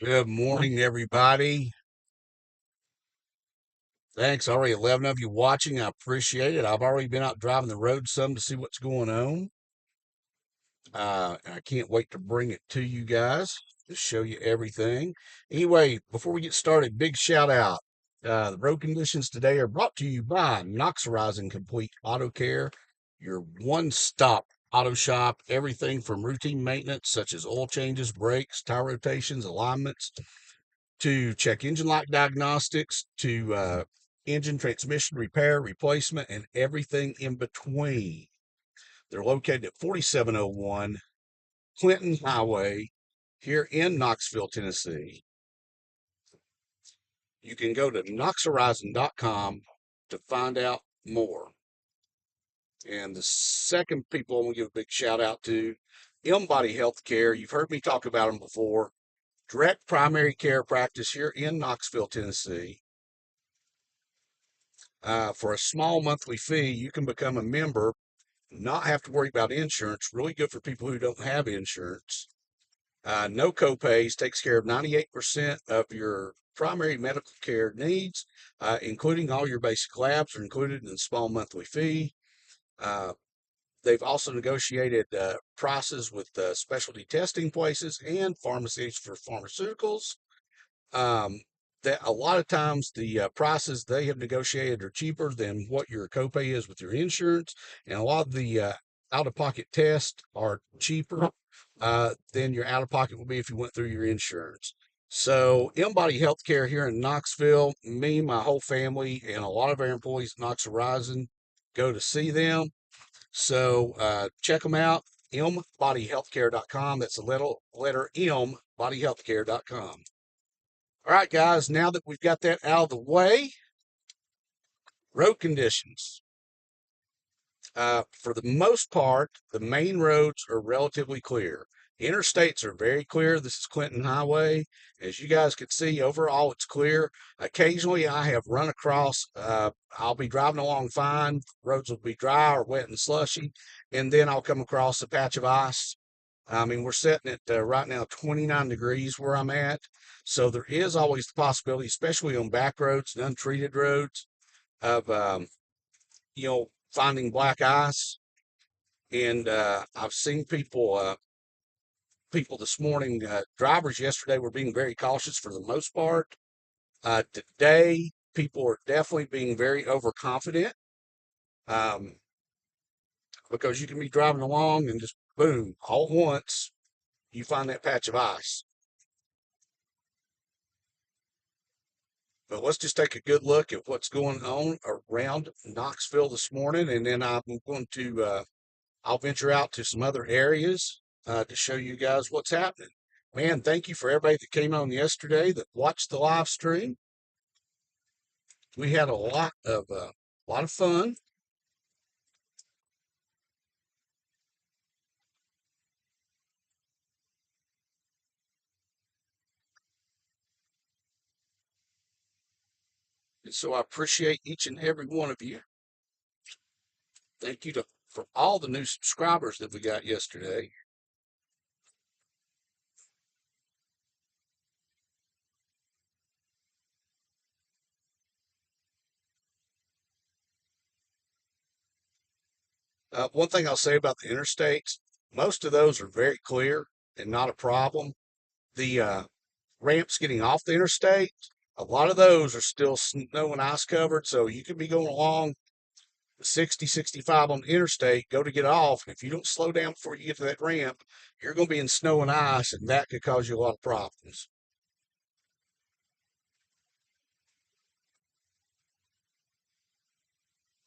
Good morning, everybody. Thanks. Already 11 of you watching. I appreciate it. I've already been out driving the road some to see what's going on. I can't wait to bring it to you guys to show you everything. Anyway, before we get started, big shout out. The road conditions today are brought to you by Knoxville Complete Auto Care, your one-stop auto shop. Everything from routine maintenance such as oil changes, brakes, tire rotations, alignments, to check engine light diagnostics, to engine transmission repair, replacement, and everything in between. They're located at 4701 Clinton Highway here in Knoxville, Tennessee. You can go to knoxhorizon.com to find out more. And the second people I'm going to give a big shout out to, Embody Healthcare. You've heard me talk about them before. Direct primary care practice here in Knoxville, Tennessee. For a small monthly fee, you can become a member, not have to worry about insurance. Really good for people who don't have insurance. No copays, takes care of 98% of your primary medical care needs, including all your basic labs are included in the small monthly fee. They've also negotiated prices with specialty testing places and pharmacies for pharmaceuticals. Um, that a lot of times the prices they have negotiated are cheaper than what your copay is with your insurance, and a lot of the out-of-pocket tests are cheaper than your out-of-pocket will be if you went through your insurance. So, Embody Healthcare here in Knoxville, me, my whole family, and a lot of our employees at Knox Horizon go to see them. So, check them out. mbodyhealthcare.com. That's the letter M, bodyhealthcare.com. All right, guys, now that we've got that out of the way, road conditions. For the most part, the main roads are relatively clear. Interstates are very clear. This is Clinton Highway. As you guys can see, overall it's clear. Occasionally I have run across, I'll be driving along fine, roads will be dry or wet and slushy, and then I'll come across a patch of ice. I mean, we're sitting at right now 29 degrees where I'm at. So there is always the possibility, especially on back roads and untreated roads, of finding black ice. And I've seen people this morning, drivers yesterday were being very cautious for the most part. Today, people are definitely being very overconfident, um, because you can be driving along and just boom, all at once, you find that patch of ice. But let's just take a good look at what's going on around Knoxville this morning, and then I'm going to I'll venture out to some other areas to show you guys what's happening. Man, thank you for everybody that came on yesterday that watched the live stream. We had a lot of fun. And so I appreciate each and every one of you. Thank you for all the new subscribers that we got yesterday. One thing I'll say about the interstates, most of those are very clear and not a problem. The ramps getting off the interstate, a lot of those are still snow and ice covered. So you could be going along the 60, 65 on the interstate, go to get off. And if you don't slow down before you get to that ramp, you're going to be in snow and ice, and that could cause you a lot of problems.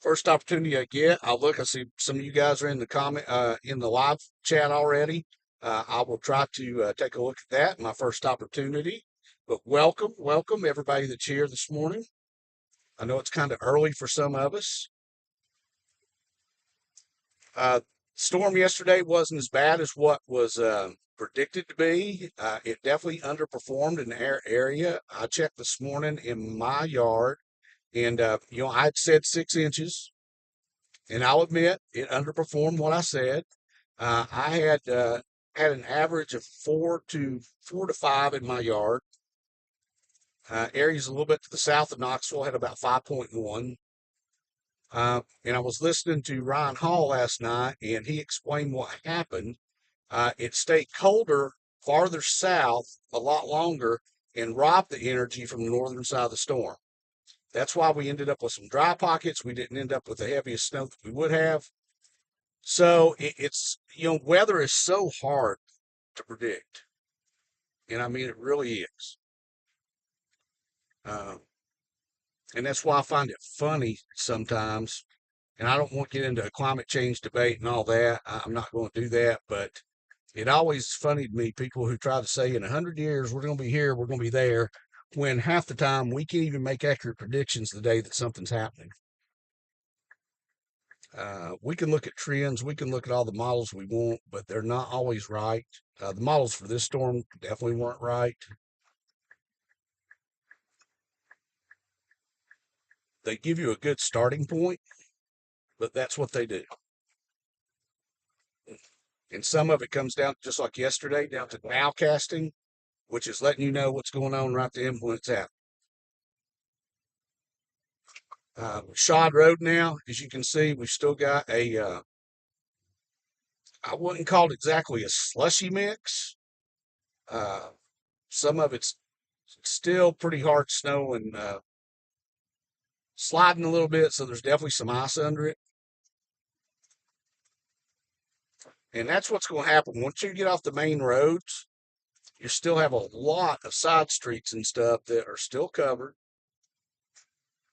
First opportunity I get, I see some of you guys are in the in the live chat already. I will try to take a look at that, my first opportunity. But welcome everybody that's here this morning. I know it's kind of early for some of us. Uh, Storm yesterday wasn't as bad as what was predicted to be. It definitely underperformed in the area. I checked this morning in my yard, and I'd said 6 inches, and I'll admit it underperformed what I said. I had an average of 4 to 5 in my yard. Areas a little bit to the south of Knoxville had about 5.1. And I was listening to Ryan Hall last night, and he explained what happened. It stayed colder farther south a lot longer and robbed the energy from the northern side of the storm. That's why we ended up with some dry pockets. We didn't end up with the heaviest snow that we would have. So it's, weather is so hard to predict. And I mean, it really is. Um, and that's why I find it funny sometimes. And I don't want to get into a climate change debate and all that. I'm not going to do that. But it always funny to me, people who try to say in 100 years, we're going to be here, we're going to be there, when half the time we can't even make accurate predictions the day that something's happening. We can look at trends, we can look at all the models we want, but they're not always right. The models for this storm definitely weren't right. They give you a good starting point, but that's what they do. And some of it comes down, just like yesterday, down to nowcasting, which is letting you know what's going on right then when it's happening. Shod Road now, as you can see, we've still got I wouldn't call it exactly a slushy mix. Uh, some of it's still pretty hard snow and sliding a little bit, so there's definitely some ice under it. And that's what's going to happen. Once you get off the main roads, you still have a lot of side streets and stuff that are still covered.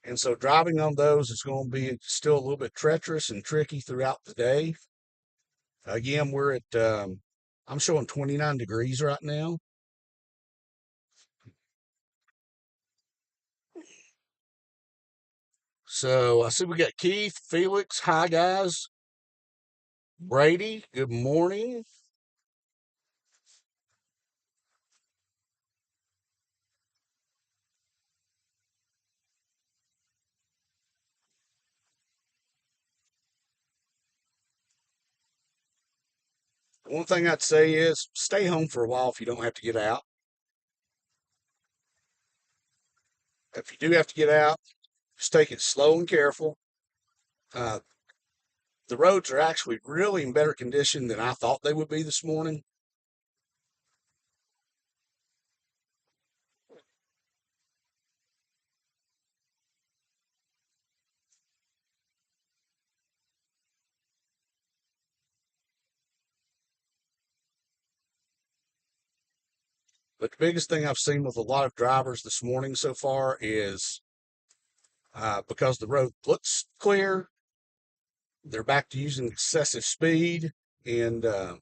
And so driving on those is going to be still a little bit treacherous and tricky throughout the day. Again, I'm showing 29 degrees right now. So I see we got Keith, Felix. Hi, guys. Brady, good morning. One thing I'd say is stay home for a while if you don't have to get out. If you do have to get out, just take it slow and careful. Uh, the roads are actually really in better condition than I thought they would be this morning. But the biggest thing I've seen with a lot of drivers this morning so far is because the road looks clear, they're back to using excessive speed. And I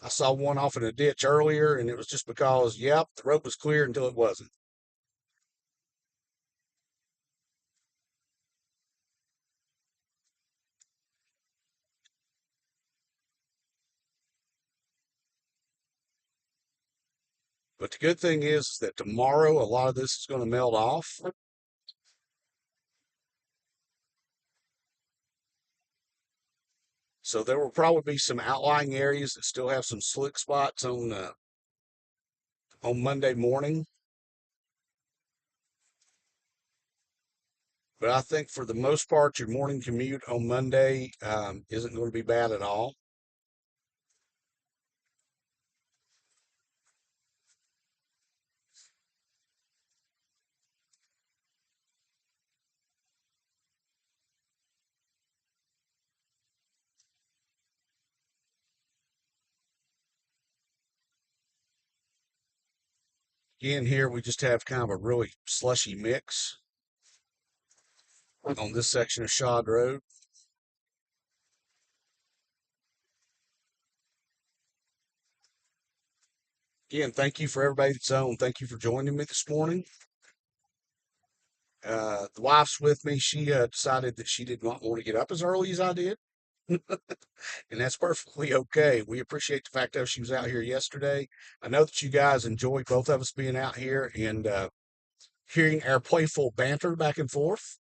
saw one off in a ditch earlier, and it was just because, yep, the road was clear until it wasn't. But the good thing is that tomorrow, a lot of this is going to melt off. So there will probably be some outlying areas that still have some slick spots on Monday morning. But I think for the most part, your morning commute on Monday isn't going to be bad at all. Again, here we just have kind of a really slushy mix on this section of Shod Road. Again, thank you for everybody that's on. Thank you for joining me this morning. The wife's with me. She decided that she did not want to get up as early as I did. And that's perfectly okay. We appreciate the fact that she was out here yesterday. I know that you guys enjoy both of us being out here and hearing our playful banter back and forth.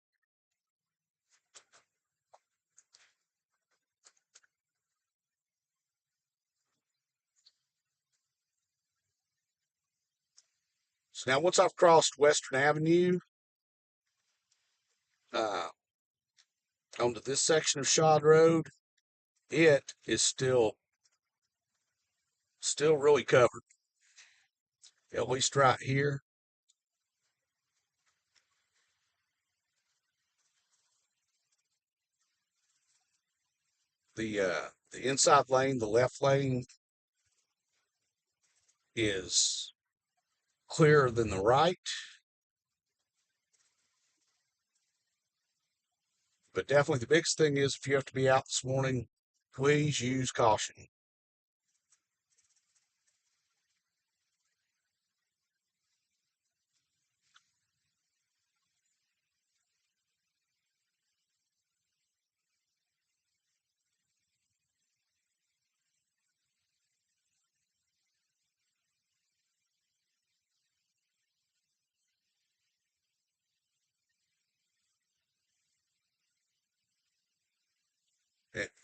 So now once I've crossed Western Avenue, uh, onto this section of Shod Road, it is still really covered, at least right here. The inside lane, the left lane, is clearer than the right, but definitely the biggest thing is if you have to be out this morning, please use caution.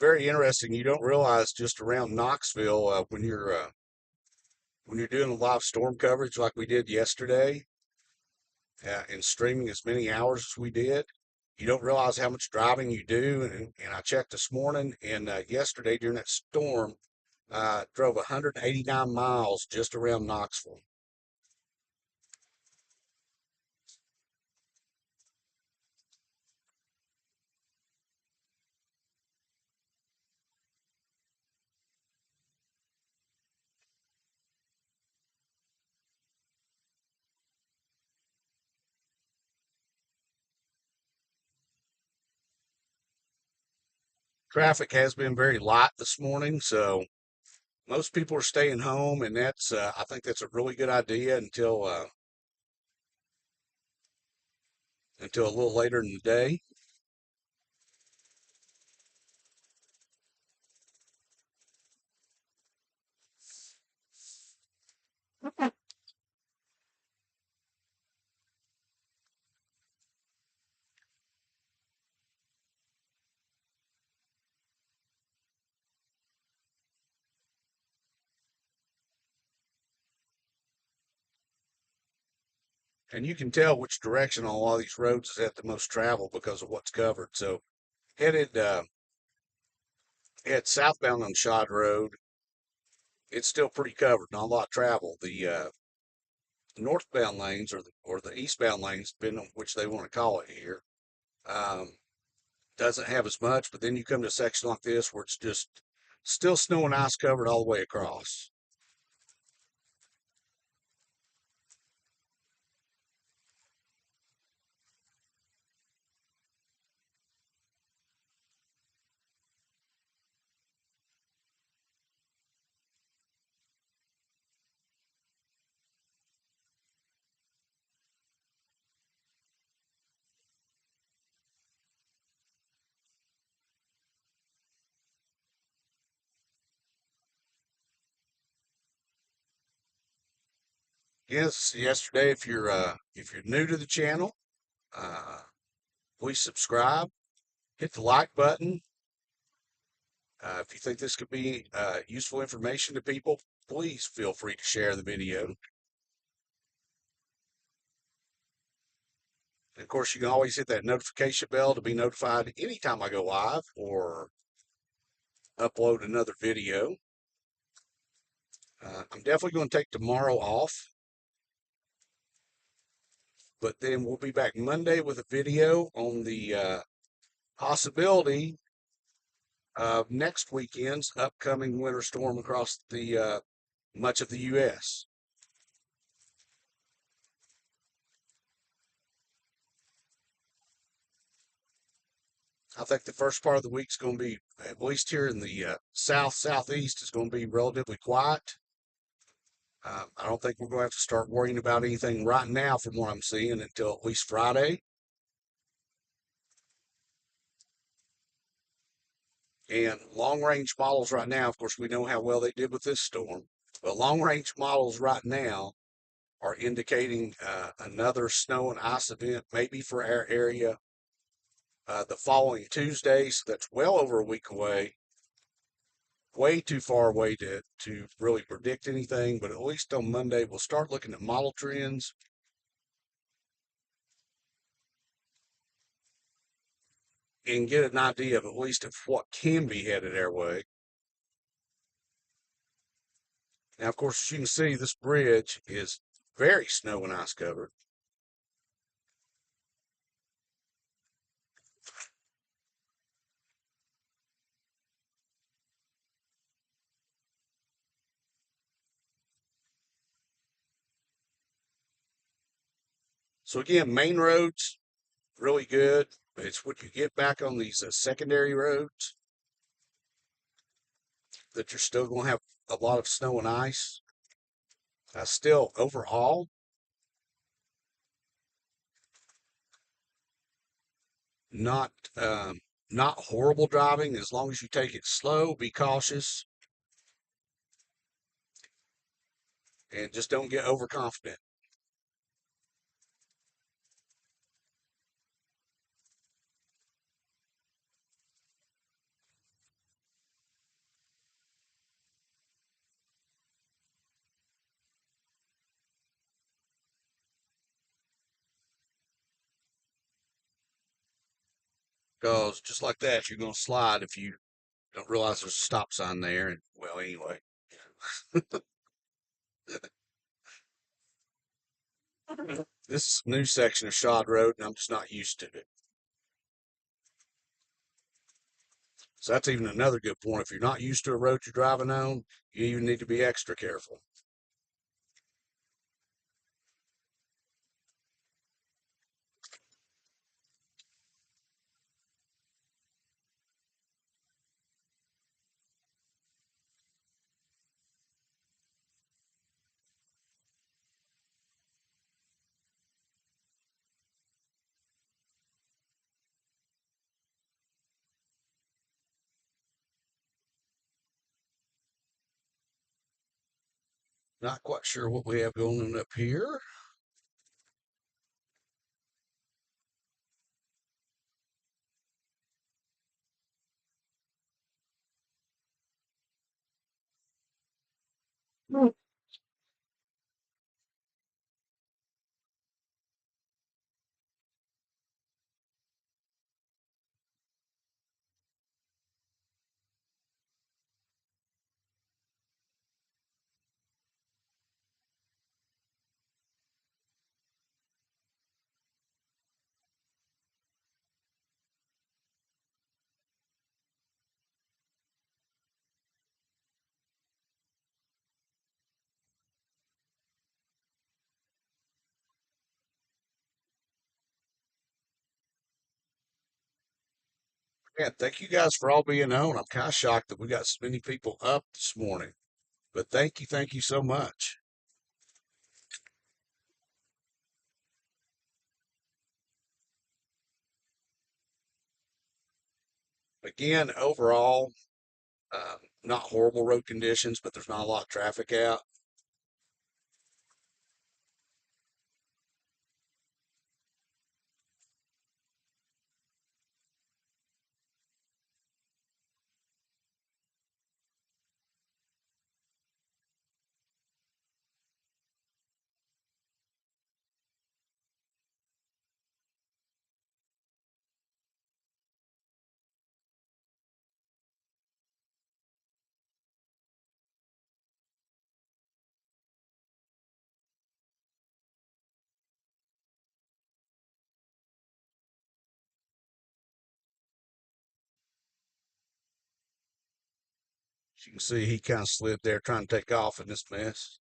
Very interesting. You don't realize just around Knoxville, when you're doing a live storm coverage like we did yesterday, and streaming as many hours as we did, you don't realize how much driving you do. And I checked this morning, and yesterday during that storm, drove 189 miles just around Knoxville. Traffic has been very light this morning, so most people are staying home, and I think that's a really good idea until a little later in the day. And you can tell which direction on a lot of these roads is at the most travel because of what's covered. So headed uh, head southbound on Shod Road, it's still pretty covered, not a lot of travel. The northbound lanes or the eastbound lanes, depending on which they want to call it here, um, doesn't have as much. But then you come to a section like this where it's just still snow and ice covered all the way across. Yes, yesterday, if you're new to the channel, uh, please subscribe, hit the like button. If you think this could be useful information to people, please feel free to share the video. And of course, you can always hit that notification bell to be notified anytime I go live or upload another video. I'm definitely going to take tomorrow off, but then we'll be back Monday with a video on the possibility of next weekend's upcoming winter storm across the much of the U.S. I think the first part of the week's going to be, at least here in the southeast, is going to be relatively quiet. I don't think we're going to have to start worrying about anything right now, from what I'm seeing, until at least Friday. And long range models right now, of course, we know how well they did with this storm, but long range models right now are indicating another snow and ice event, maybe for our area the following Tuesday. So that's well over a week away. way too far away to really predict anything, but at least on Monday we'll start looking at model trends and get an idea of at least of what can be headed our way. Now, of course, as you can see, this bridge is very snow and ice covered. So again, main roads, really good. It's what you get back on these secondary roads that you're still going to have a lot of snow and ice. Still, overall, not not horrible driving as long as you take it slow, be cautious, and just don't get overconfident. Because just like that, you're going to slide if you don't realize there's a stop sign there. And well, anyway, this is a new section of Shod Road, and I'm just not used to it. So that's even another good point. If you're not used to a road you're driving on, you even need to be extra careful. Not quite sure what we have going on up here. Yeah, thank you guys for all being on. I'm kind of shocked that we got so many people up this morning, but thank you so much. Again, overall, not horrible road conditions, but there's not a lot of traffic out. As you can see, he kind of slid there trying to take off in this mess.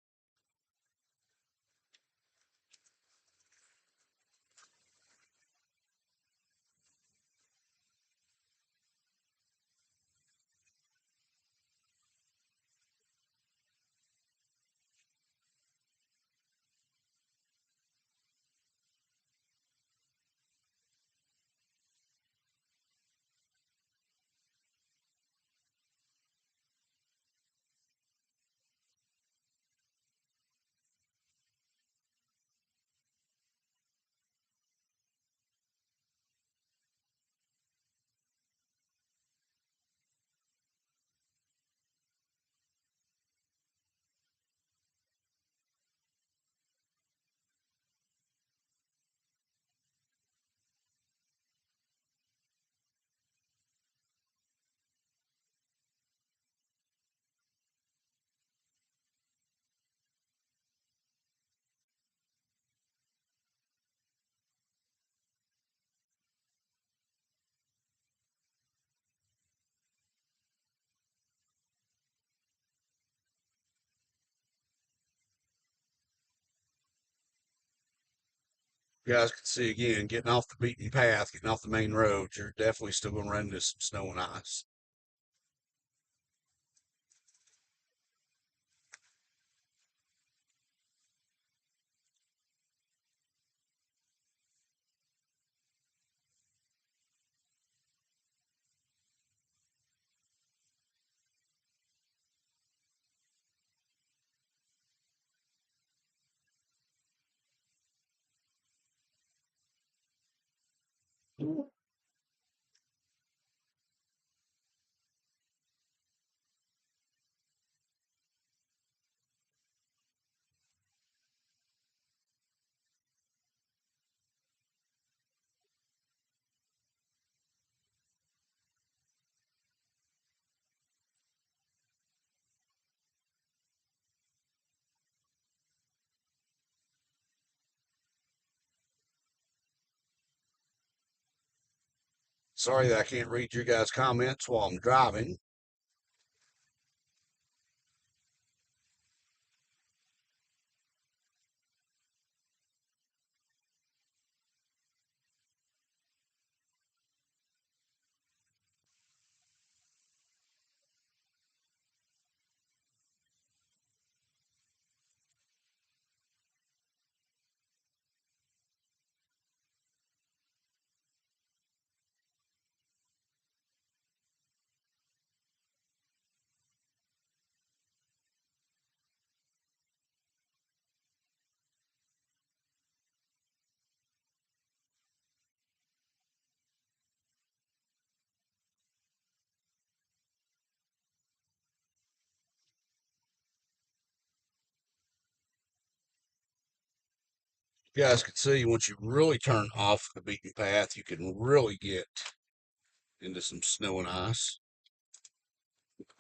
You guys can see again, getting off the beaten path, getting off the main road, you're definitely still going to run into some snow and ice. Sorry that I can't read your guys' comments while I'm driving. You guys can see once you really turn off the beaten path, you can really get into some snow and ice.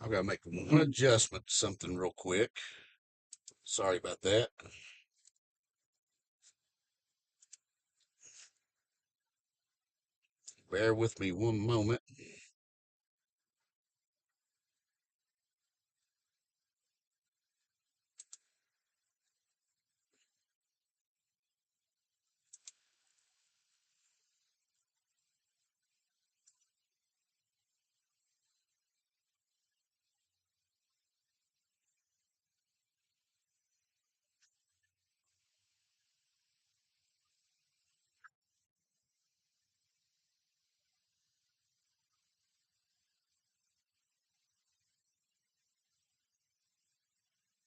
I've got to make one adjustment to something real quick. Sorry about that. Bear with me one moment.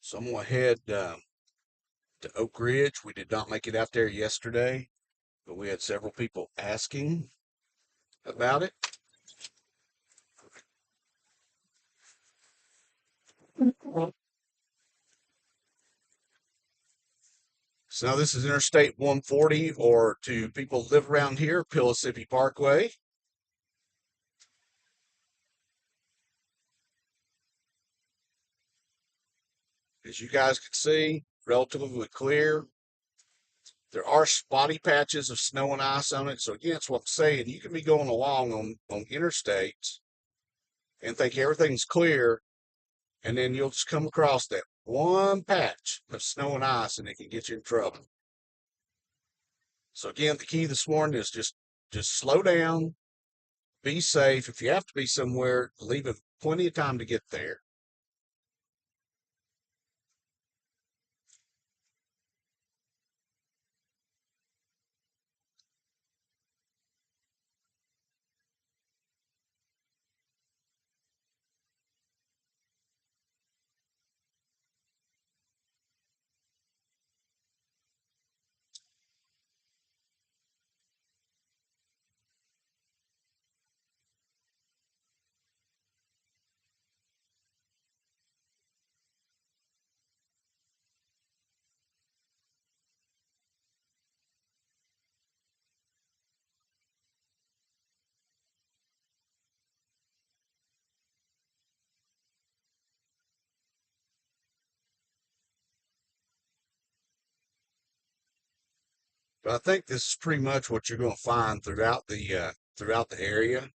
So I'm going to head to Oak Ridge. We did not make it out there yesterday, but we had several people asking about it. So now this is Interstate 140, or to people who live around here, Pillissippi Parkway. As you guys can see, relatively clear. There are spotty patches of snow and ice on it. So again, that's what I'm saying. You can be going along on interstates and think everything's clear, and then you'll just come across that one patch of snow and ice, and it can get you in trouble. So again, the key this morning is just slow down, be safe. If you have to be somewhere, leave it plenty of time to get there. But I think this is pretty much what you're going to find throughout the area.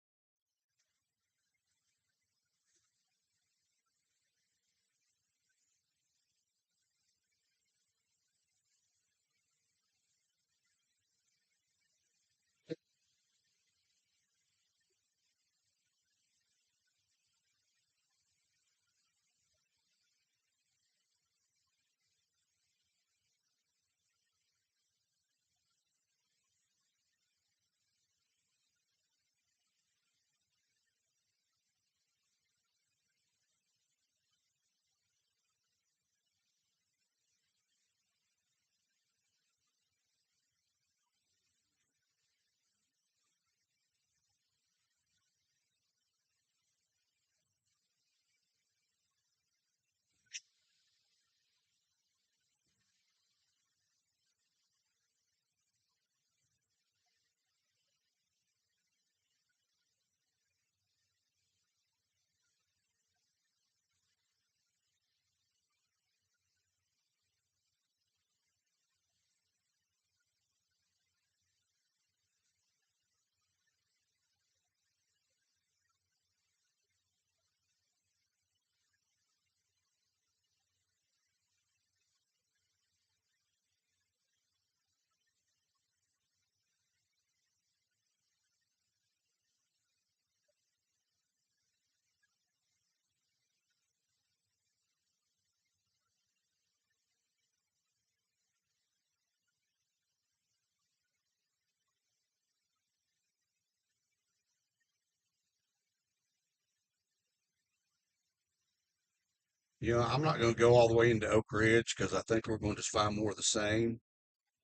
I'm not going to go all the way into Oak Ridge because I think we're going to just find more of the same.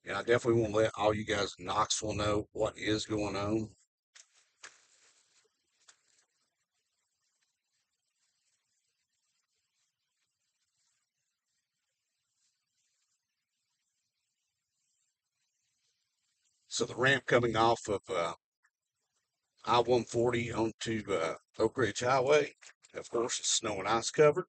And I definitely want to let all you guys in Knoxville know what is going on. So the ramp coming off of I-140 onto Oak Ridge Highway, of course, it's snow and ice covered.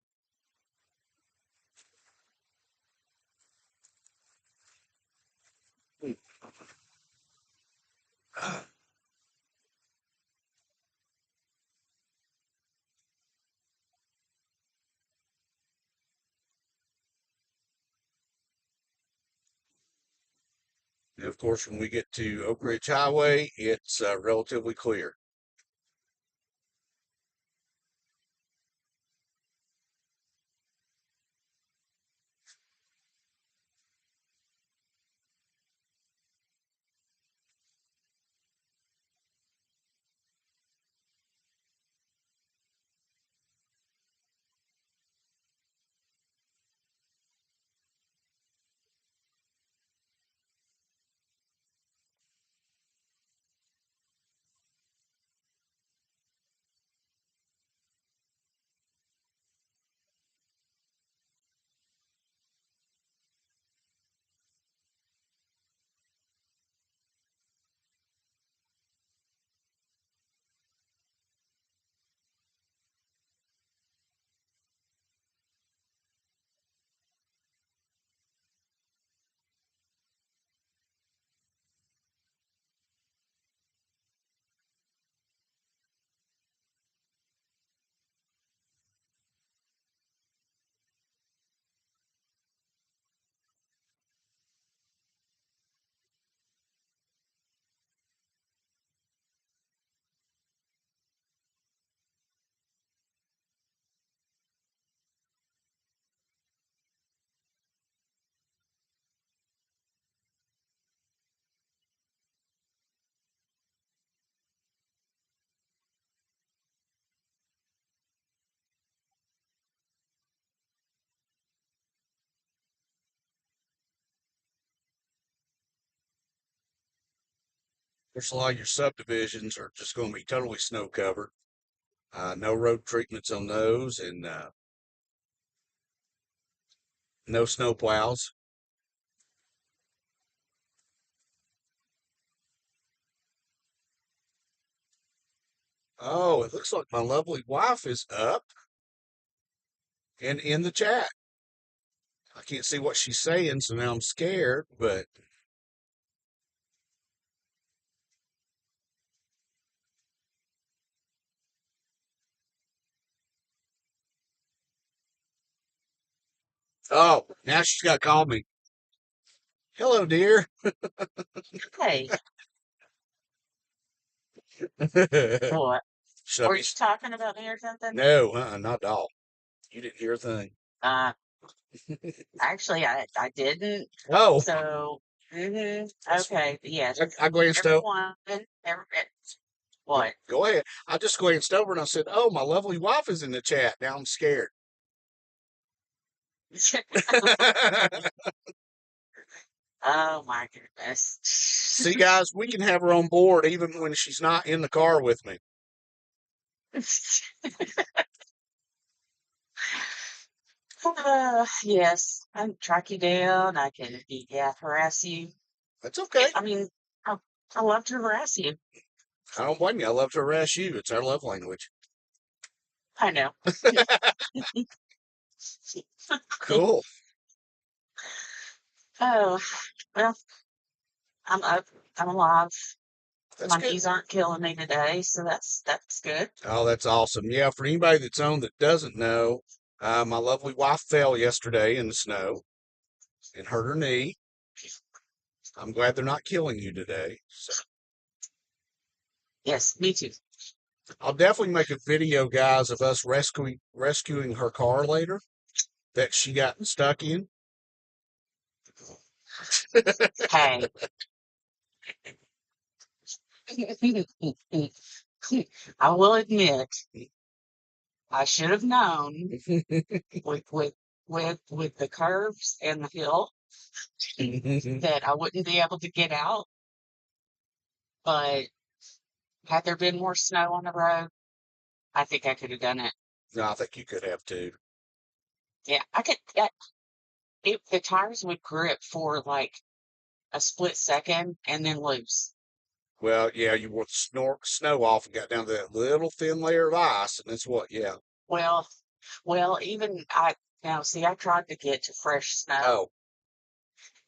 And of course, when we get to Oak Ridge Highway, it's relatively clear. There's a lot of your subdivisions are just going to be totally snow covered. No road treatments on those and no snow plows. Oh, it looks like my lovely wife is up and in the chat. I can't see what she's saying, so now I'm scared, but oh, now she's got to call me. Hello, dear. Hey, what? Should I Were be? you talking about me or something? No, not at all. You didn't hear a thing. Uh, actually, I didn't. Oh, So, okay, but yes, I glanced over. everyone, what? Go ahead. I just glanced over and I said, "Oh, my lovely wife is in the chat." Now I'm scared. Oh my goodness. See, guys, we can have her on board even when she's not in the car with me. Yes, I can track you down. I can, yeah, harass you. That's okay. I mean, I, I love to harass you. I don't blame you. I love to harass you. It's our love language. I know. Cool. Oh, well, I'm up. I'm alive. That's My good. knees aren't killing me today, so that's good. Oh, that's awesome. Yeah, for anybody that's on that doesn't know, my lovely wife fell yesterday in the snow and hurt her knee. I'm glad they're not killing you today. So Yes, me too. I'll definitely make a video, guys, of us rescuing her car later that she got stuck in. Hey. I will admit, I should have known with with with the curves and the hill that I wouldn't be able to get out. But had there been more snow on the road, I think I could have done it. No, I think you could have too. Yeah, I could. The tires would grip for like a split second and then loose. Well, yeah, you wore the snow off and got down to that little thin layer of ice, and that's what, yeah. Well, even I now see I tried to get to fresh snow Oh,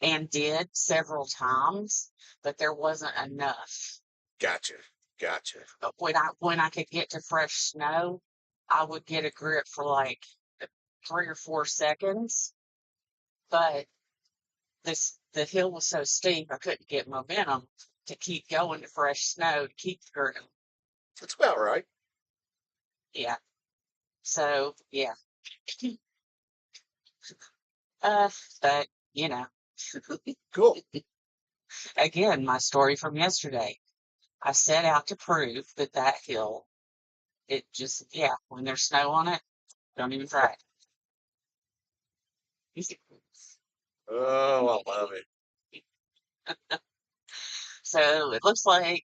and did several times, but there wasn't enough. gotcha, gotcha. But when I could get to fresh snow, I would get a grip for like 3 or 4 seconds. But the hill was so steep I couldn't get momentum to keep going to fresh snow to keep the grip. That's about right. Yeah. So yeah. But you know, Cool. again, my story from yesterday. I set out to prove that that hill, it just, yeah, when there's snow on it, don't even try it. Oh, I love it. So it looks like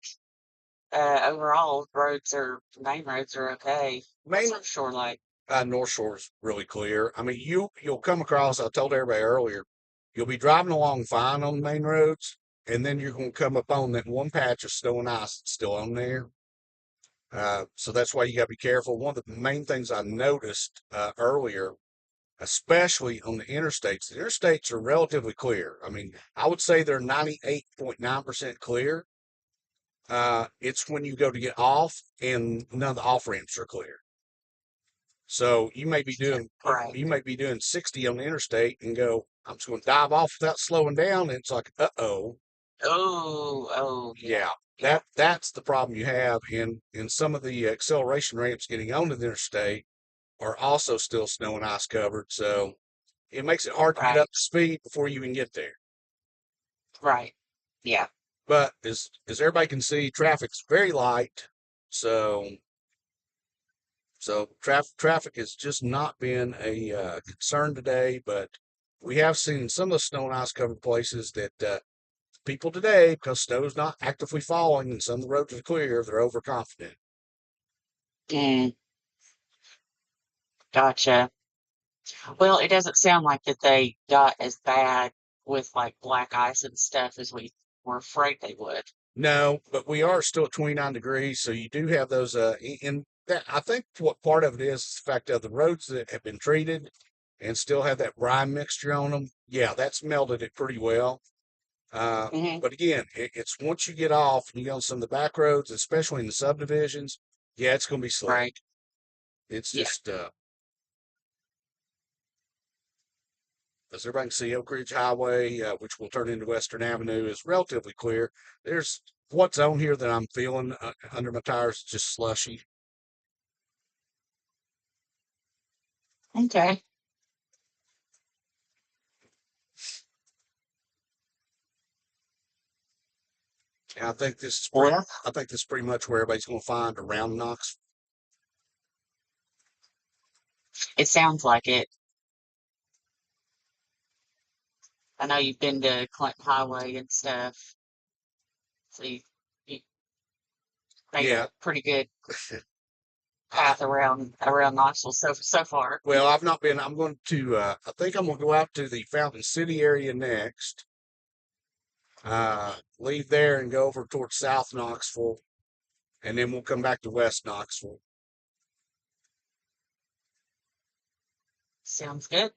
overall main roads are okay. Main What's our shore like? North Shore's really clear. I mean, you'll come across. I told everybody earlier, you'll be driving along fine on the main roads, and then you're going to come up on that one patch of snow and ice that's still on there. So that's why you got to be careful. One of the main things I noticed earlier, especially on the interstates are relatively clear. I mean, I would say they're 98.9% clear. It's when you go to get off and none of the off ramps are clear. So Right. you may be doing 60 on the interstate and go, I'm just going to dive off without slowing down. And it's like, Oh, yeah, yeah, yeah, that's the problem you have in some of the acceleration ramps getting onto the interstate are also still snow and ice covered. So it makes it hard to get right, up to speed before you even get there. right. Yeah, But as everybody can see, traffic's very light. So traffic has just not been a concern today, but we have seen some of the snow and ice covered places that people today, because snow's not actively falling and some of the roads are clear, they're overconfident. mm, gotcha. Well, it doesn't sound like that they got as bad with like black ice and stuff as we were afraid they would. No, but we are still at 29 degrees, so you do have those. In that, I think what part of it is the fact of the roads that have been treated and still have that brine mixture on them. Yeah, that's melted it pretty well. Hmm. But again, it's once you get off and you go on some of the back roads, especially in the subdivisions, yeah, it's going to be slick. Right. It's Yeah. just, as everybody can see, Oak Ridge Highway, which will turn into Western Avenue, is relatively clear. There's what's on here that I'm feeling under my tires, just slushy. Okay. And Well, I think this is pretty much where everybody's going to find around Knoxville. it sounds like it. I know you've been to Clinton Highway and stuff, so you made Yeah. a pretty good I, path around Knoxville so far. well, I've not been. I'm going to. I think I'm going to go out to the Fountain City area next. Leave there and go over towards South Knoxville, and then we'll come back to West Knoxville. Sounds good.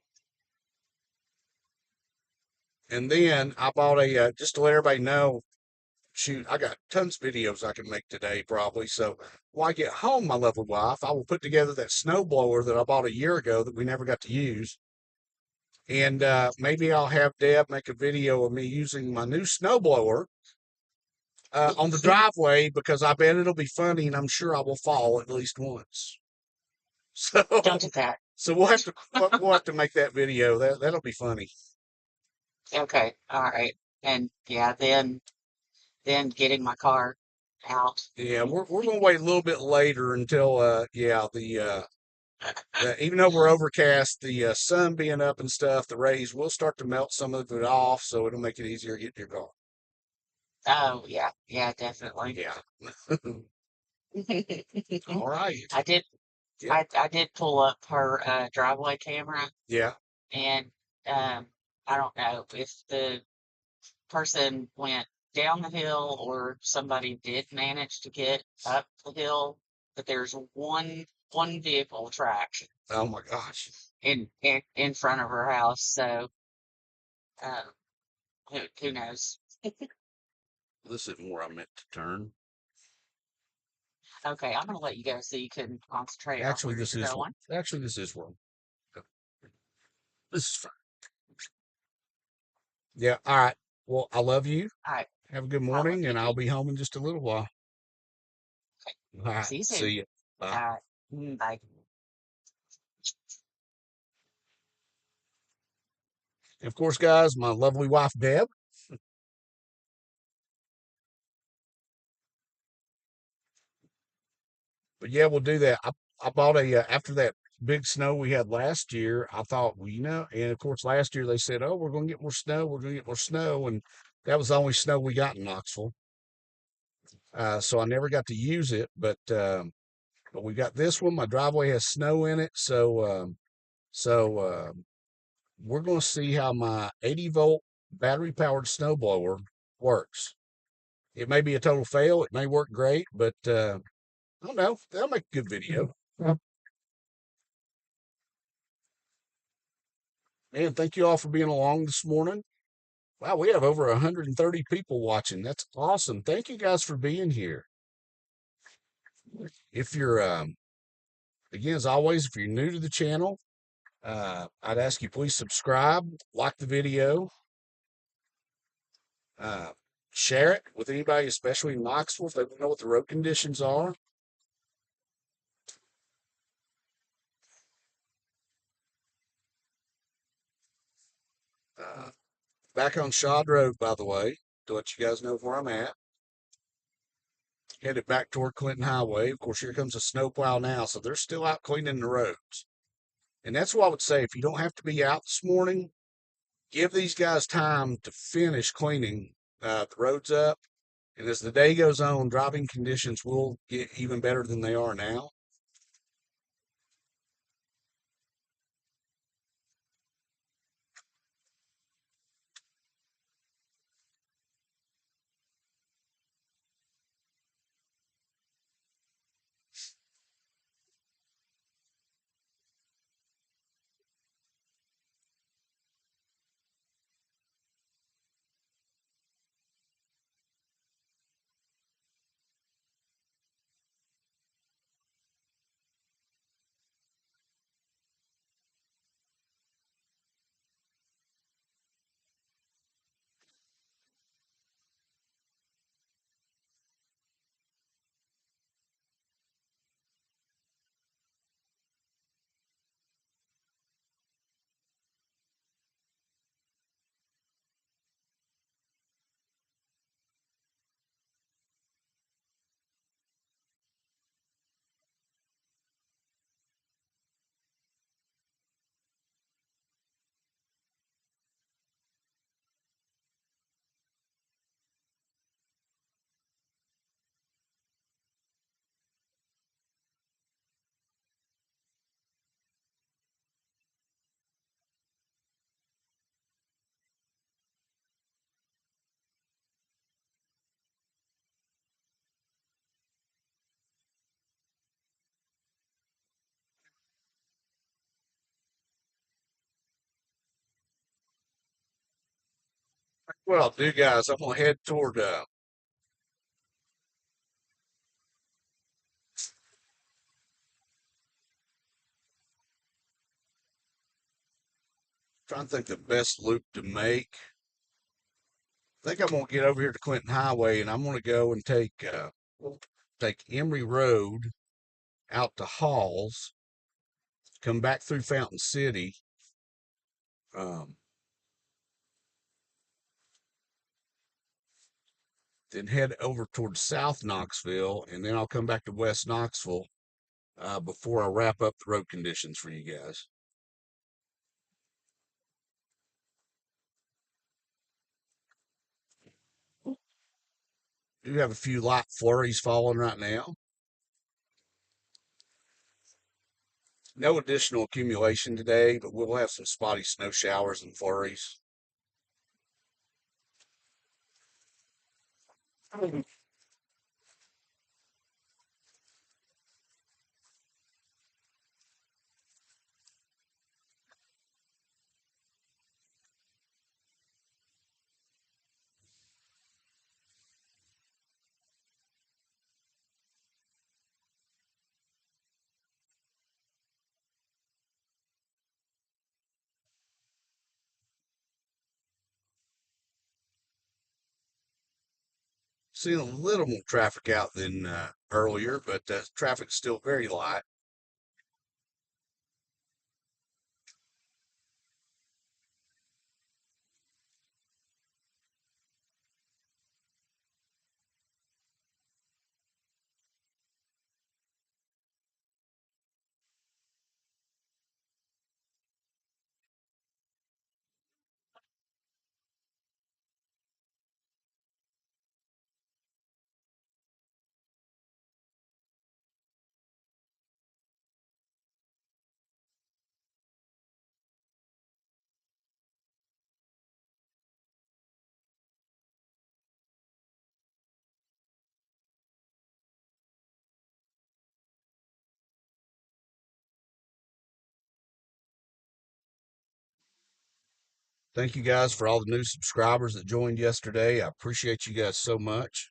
And then I bought just to let everybody know, shoot, I got tons of videos I can make today probably. So when I get home, my lovely wife, I will put together that snowblower that I bought a year ago that we never got to use. And maybe I'll have Deb make a video of me using my new snowblower on the driveway because I bet it'll be funny and I'm sure I will fall at least once. So Don't do that. so we'll have to make that video. That'll be funny. Okay. All right. And yeah, then getting my car out. Yeah, we're gonna wait a little bit later until yeah Even though we're overcast, the sun being up and stuff, the rays will start to melt some of it off, so it'll make it easier to get to your car. Oh, yeah, yeah, definitely. Yeah. All right. I did Yeah. I did pull up her driveway camera, Yeah. and I don't know if the person went down the hill or somebody did manage to get up the hill, but there's one vehicle track Oh my gosh. in front of her house. So uh, who knows? This isn't where I meant to turn. Okay, I'm gonna let you go so you can concentrate on Actually, where this you're is going. where I'm going. This is fine. Yeah. All right. Well, I love you. All right, Have a good I love morning, you and I'll too. be home in just a little while. Okay, All right. see you See soon. you. Bye. All right, bye. And of course, guys, my lovely wife, Deb. But yeah, we'll do that. I bought after that big snow we had last year. I thought, well, and of course, last year they said, oh, we're going to get more snow. We're going to get more snow. And that was the only snow we got in Knoxville. So I never got to use it. But we got this one. My driveway has snow in it. So we're going to see how my 80-volt battery powered snowblower works. It may be a total fail. It may work great, but I don't know. That'll make a good video. Man, thank you all for being along this morning. Wow, we have over 130 people watching. That's awesome. Thank you guys for being here. If you're, again, as always, if you're new to the channel, I'd ask you please subscribe, like the video, uh, share it with anybody, especially in Knoxville, if they don't know what the road conditions are. Uh, Back on Shad Road, by the way, to let you guys know where I'm at. Headed back toward Clinton Highway. Of course, here comes a snowplow now, so they're still out cleaning the roads. And that's what I would say. If you don't have to be out this morning, give these guys time to finish cleaning the roads up. And as the day goes on, driving conditions will get even better than they are now. What I'll do, guys, I'm going to head toward, trying to think the best loop to make. I think I'm going to get over here to Clinton Highway and I'm going to go and take Emory Road out to Halls, come back through Fountain City, um, then head over towards South Knoxville, and then I'll come back to West Knoxville, before I wrap up the road conditions for you guys. Do have a few light flurries falling right now. No additional accumulation today, but we'll have some spotty snow showers and flurries. Seeing a little more traffic out than earlier, but traffic's still very light. Thank you guys for all the new subscribers that joined yesterday. I appreciate you guys so much.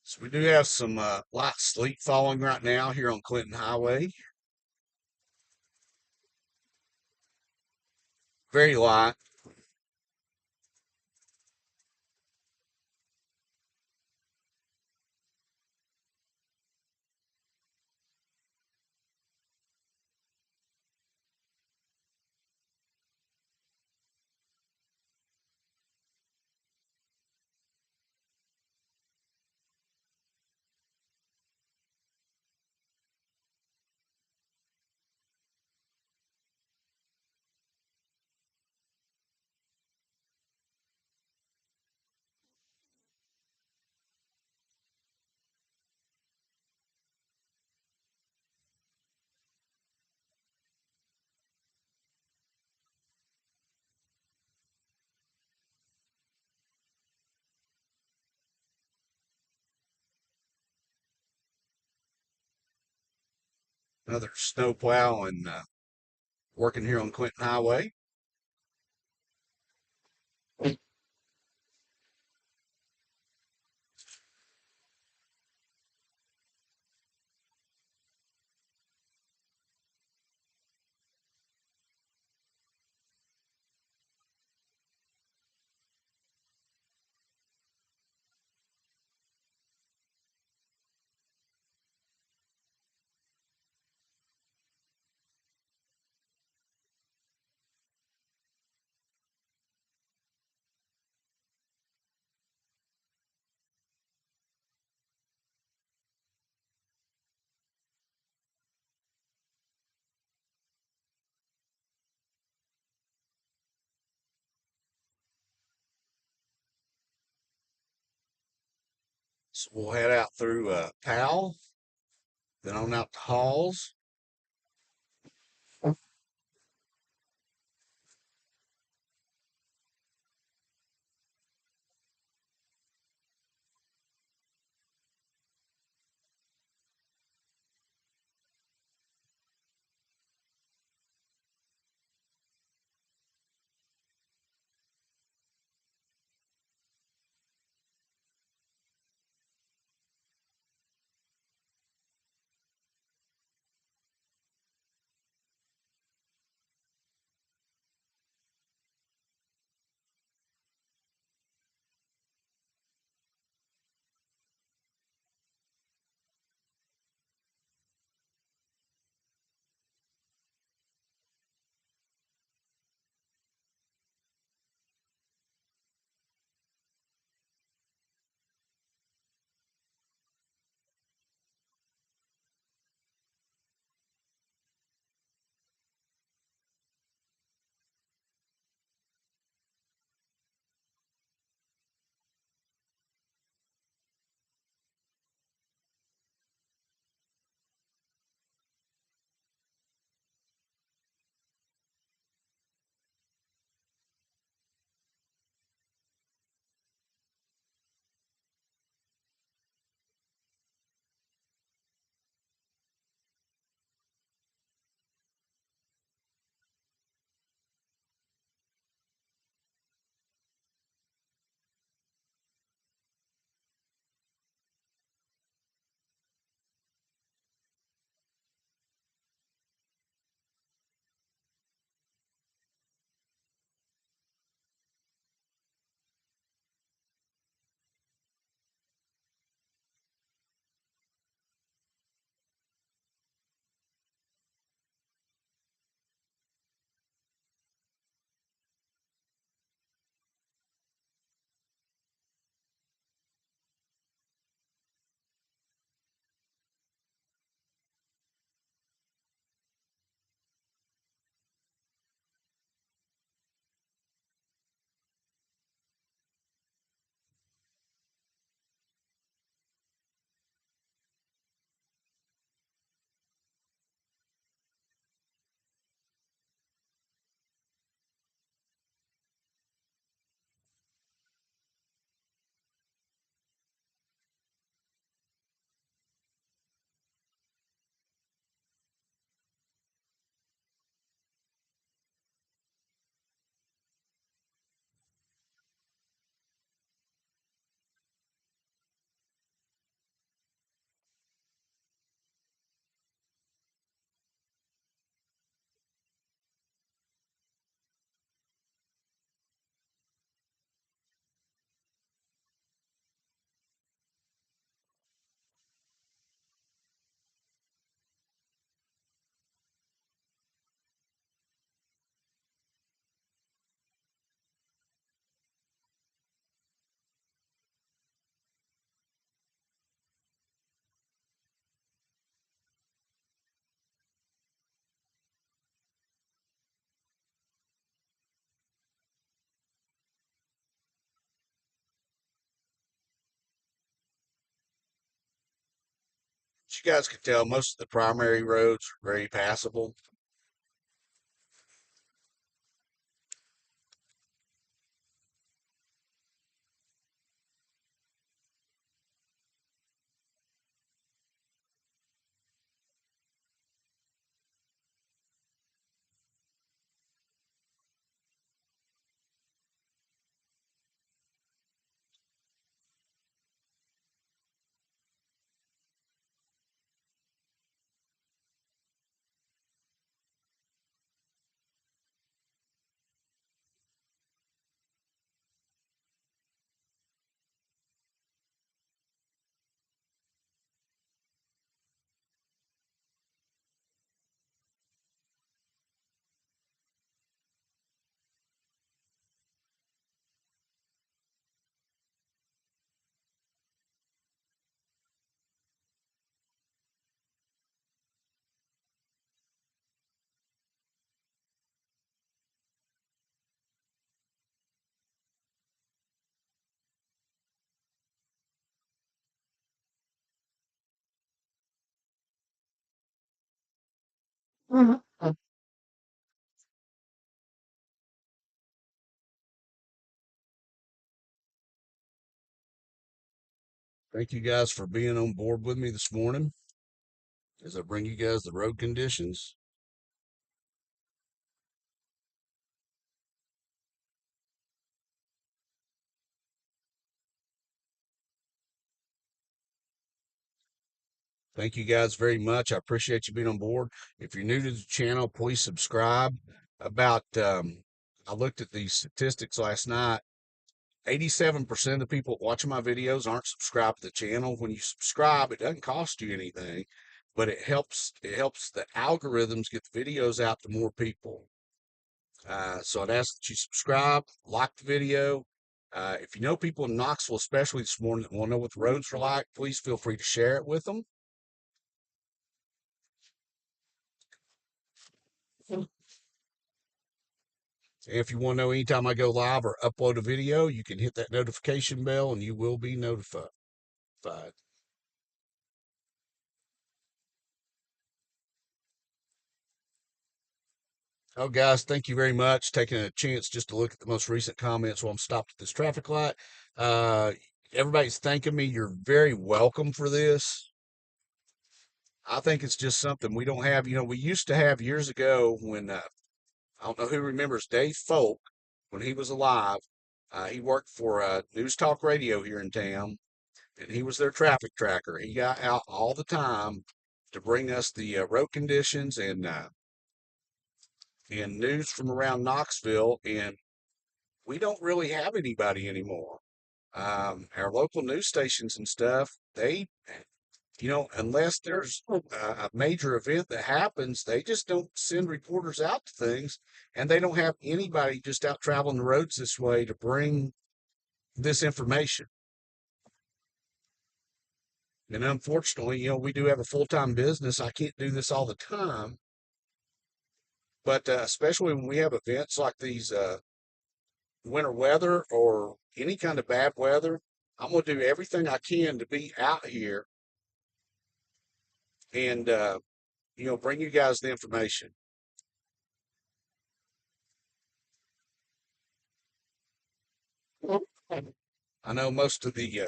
So we do have some light sleet falling right now here on Clinton Highway. Very light. Another snow plow and working here on Clinton Highway. So we'll head out through Powell, then on out to Halls. As you guys can tell, most of the primary roads are very passable. Mhm. Thank you guys for being on board with me this morning as I bring you guys the road conditions. Thank you guys very much. I appreciate you being on board. If you're new to the channel, please subscribe. I looked at these statistics last night. 87% of the people watching my videos aren't subscribed to the channel. When you subscribe, it doesn't cost you anything, but it helps the algorithms get the videos out to more people. So I'd ask that you subscribe, like the video. If you know people in Knoxville, especially this morning, that want to know what the roads are like, please feel free to share it with them. If you want to know anytime I go live or upload a video, you can hit that notification bell and you will be notified. Oh, guys, thank you very much. Taking a chance just to look at the most recent comments while I'm stopped at this traffic light. Uh, Everybody's thanking me. You're very welcome for this. I think it's just something we don't have. We used to have years ago when I don't know who remembers Dave Folk when he was alive. He worked for News Talk Radio here in town, and he was their traffic tracker. He got out all the time to bring us the road conditions and news from around Knoxville. And we don't really have anybody anymore. Our local news stations and stuff, unless there's a major event that happens, they just don't send reporters out to things, and they don't have anybody just out traveling the roads this way to bring this information. And unfortunately, we do have a full-time business. I can't do this all the time, but especially when we have events like these winter weather or any kind of bad weather, I'm going to do everything I can to be out here and bring you guys the information. I know most of the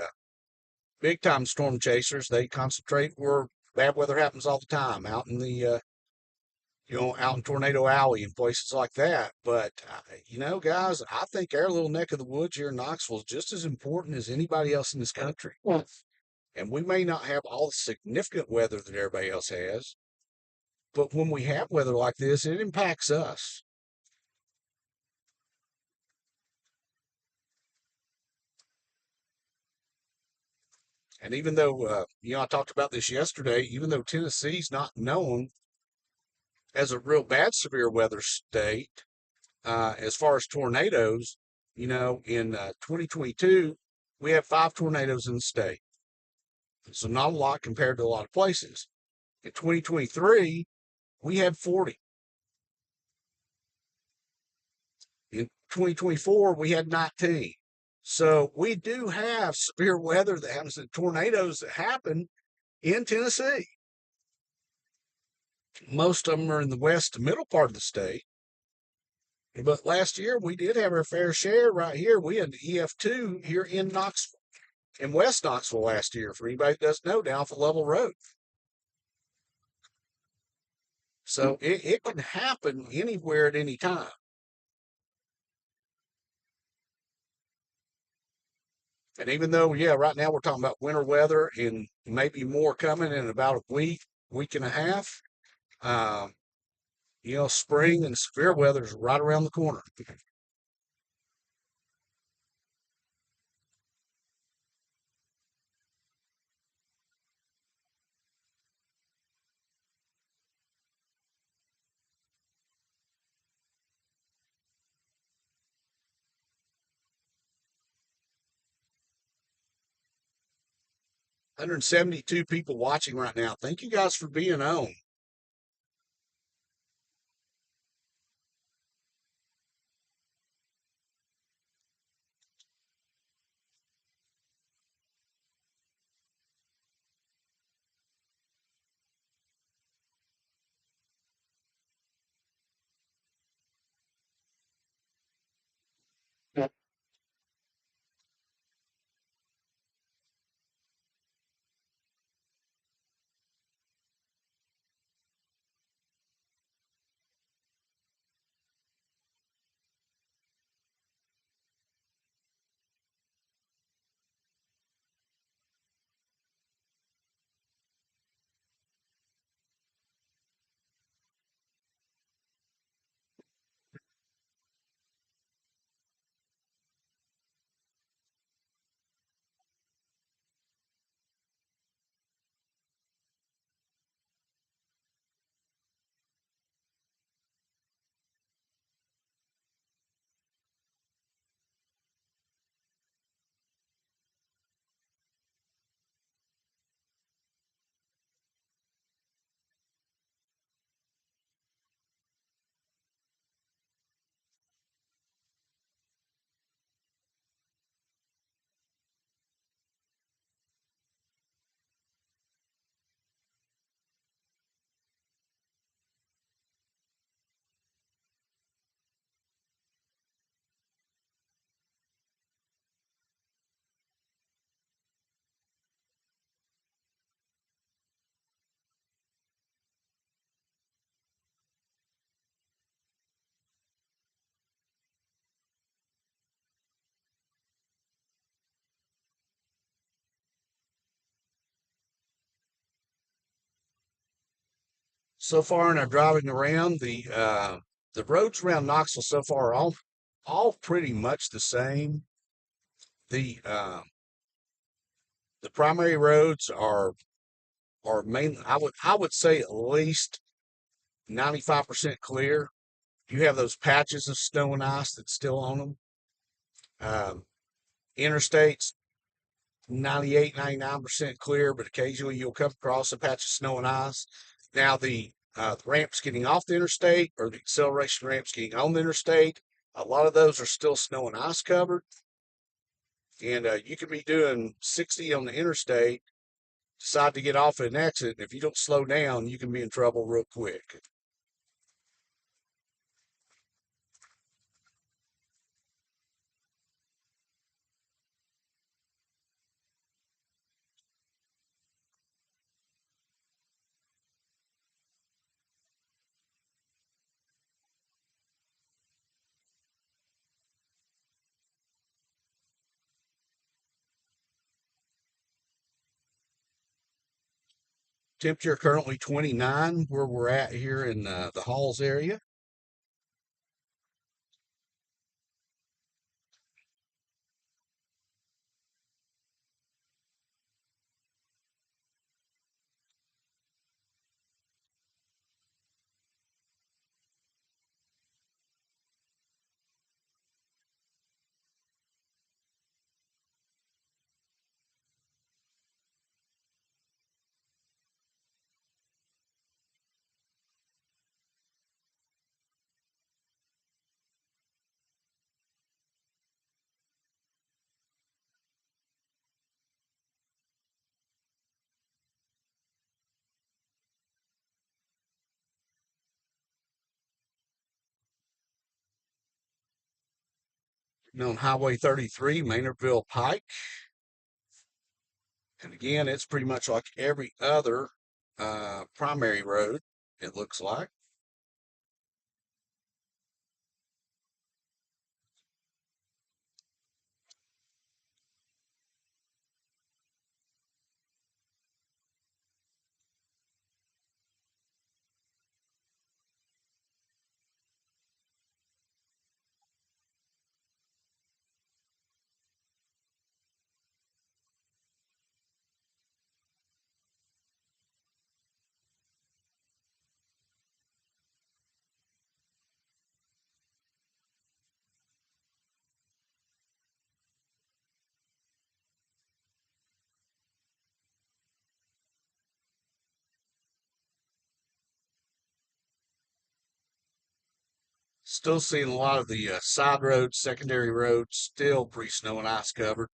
big time storm chasers, they concentrate where bad weather happens all the time, out in out in Tornado Alley and places like that. But guys, I think our little neck of the woods here in Knoxville is just as important as anybody else in this country. Yes. And we may not have all the significant weather that everybody else has, but when we have weather like this, it impacts us. And even though, I talked about this yesterday, even though Tennessee's not known as a real bad severe weather state, as far as tornadoes, in 2022, we had 5 tornadoes in the state. So not a lot compared to a lot of places. In 2023, we had 40. In 2024, we had 19. So we do have severe weather that happens, and tornadoes that happen in Tennessee. Most of them are in the west, middle part of the state. But last year we did have our fair share right here. We had the EF2 here in Knoxville, in West Knoxville last year, for anybody that doesn't know, down for Level Road. So it can happen anywhere at any time. And even though, yeah, right now we're talking about winter weather and maybe more coming in about a week and a half, um, spring and severe weather is right around the corner. 172 people watching right now. Thank you guys for being on. So far in our driving around, the roads around Knoxville so far are all pretty much the same. The primary roads are mainly, I would say, at least 95% clear. You have those patches of snow and ice that's still on them. Um, Interstates 98, 99% clear, but occasionally you'll come across a patch of snow and ice. Now the ramps getting off the interstate, or the acceleration ramps getting on the interstate, a lot of those are still snow and ice covered. And you could be doing 60 on the interstate, decide to get off at an exit, and if you don't slow down, you can be in trouble real quick. Temperature currently 29 where we're at here in the Halls area. And on Highway 33, Maynardville Pike. And again, it's pretty much like every other primary road, it looks like. Still seeing a lot of the side roads, secondary roads, still pretty snow and ice covered.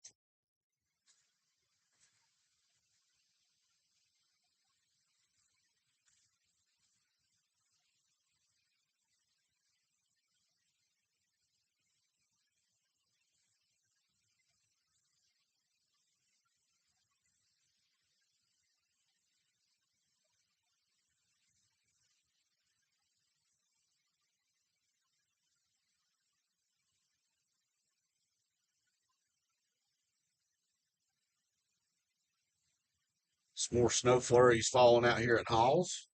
Some more snow flurries falling out here at Halls.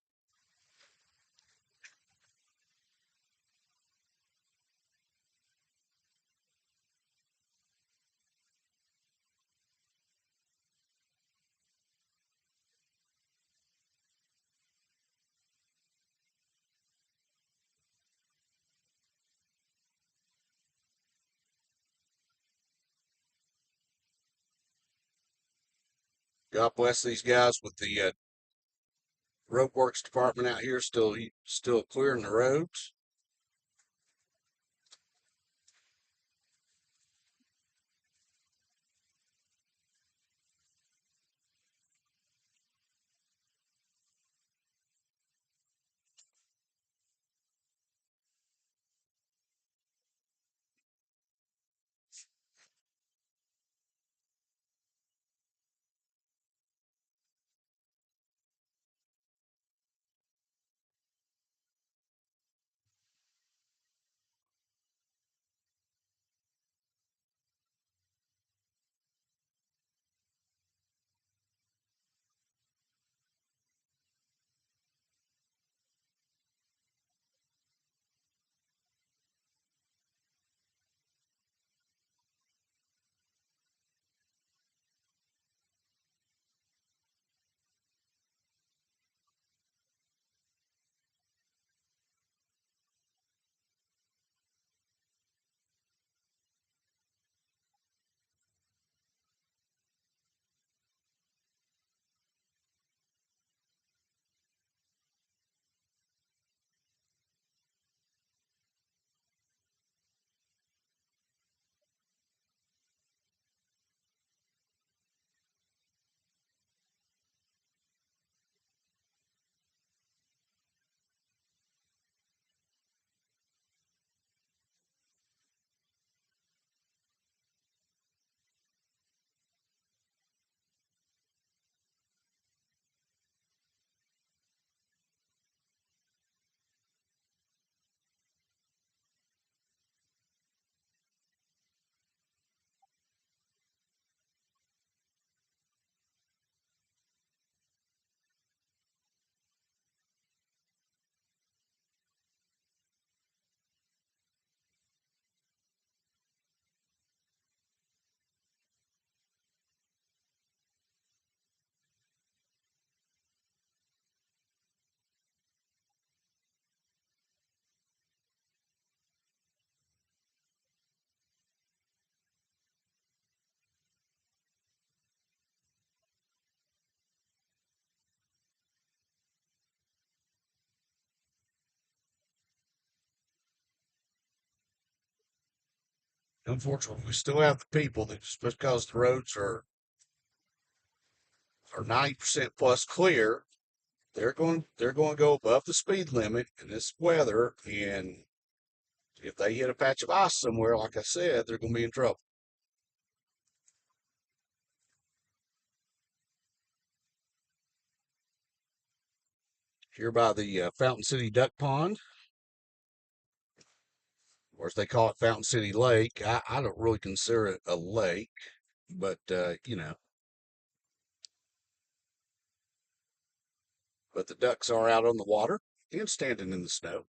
God bless these guys with the road works department out here, still clearing the roads. Unfortunately, we still have the people that just because the roads are 90% plus clear, they're going to go above the speed limit in this weather and If they hit a patch of ice somewhere, like I said, they're going to be in trouble. Here by the Fountain City Duck Pond, or as they call it, Fountain City Lake. I don't really consider it a lake, but but the ducks are out on the water and standing in the snow.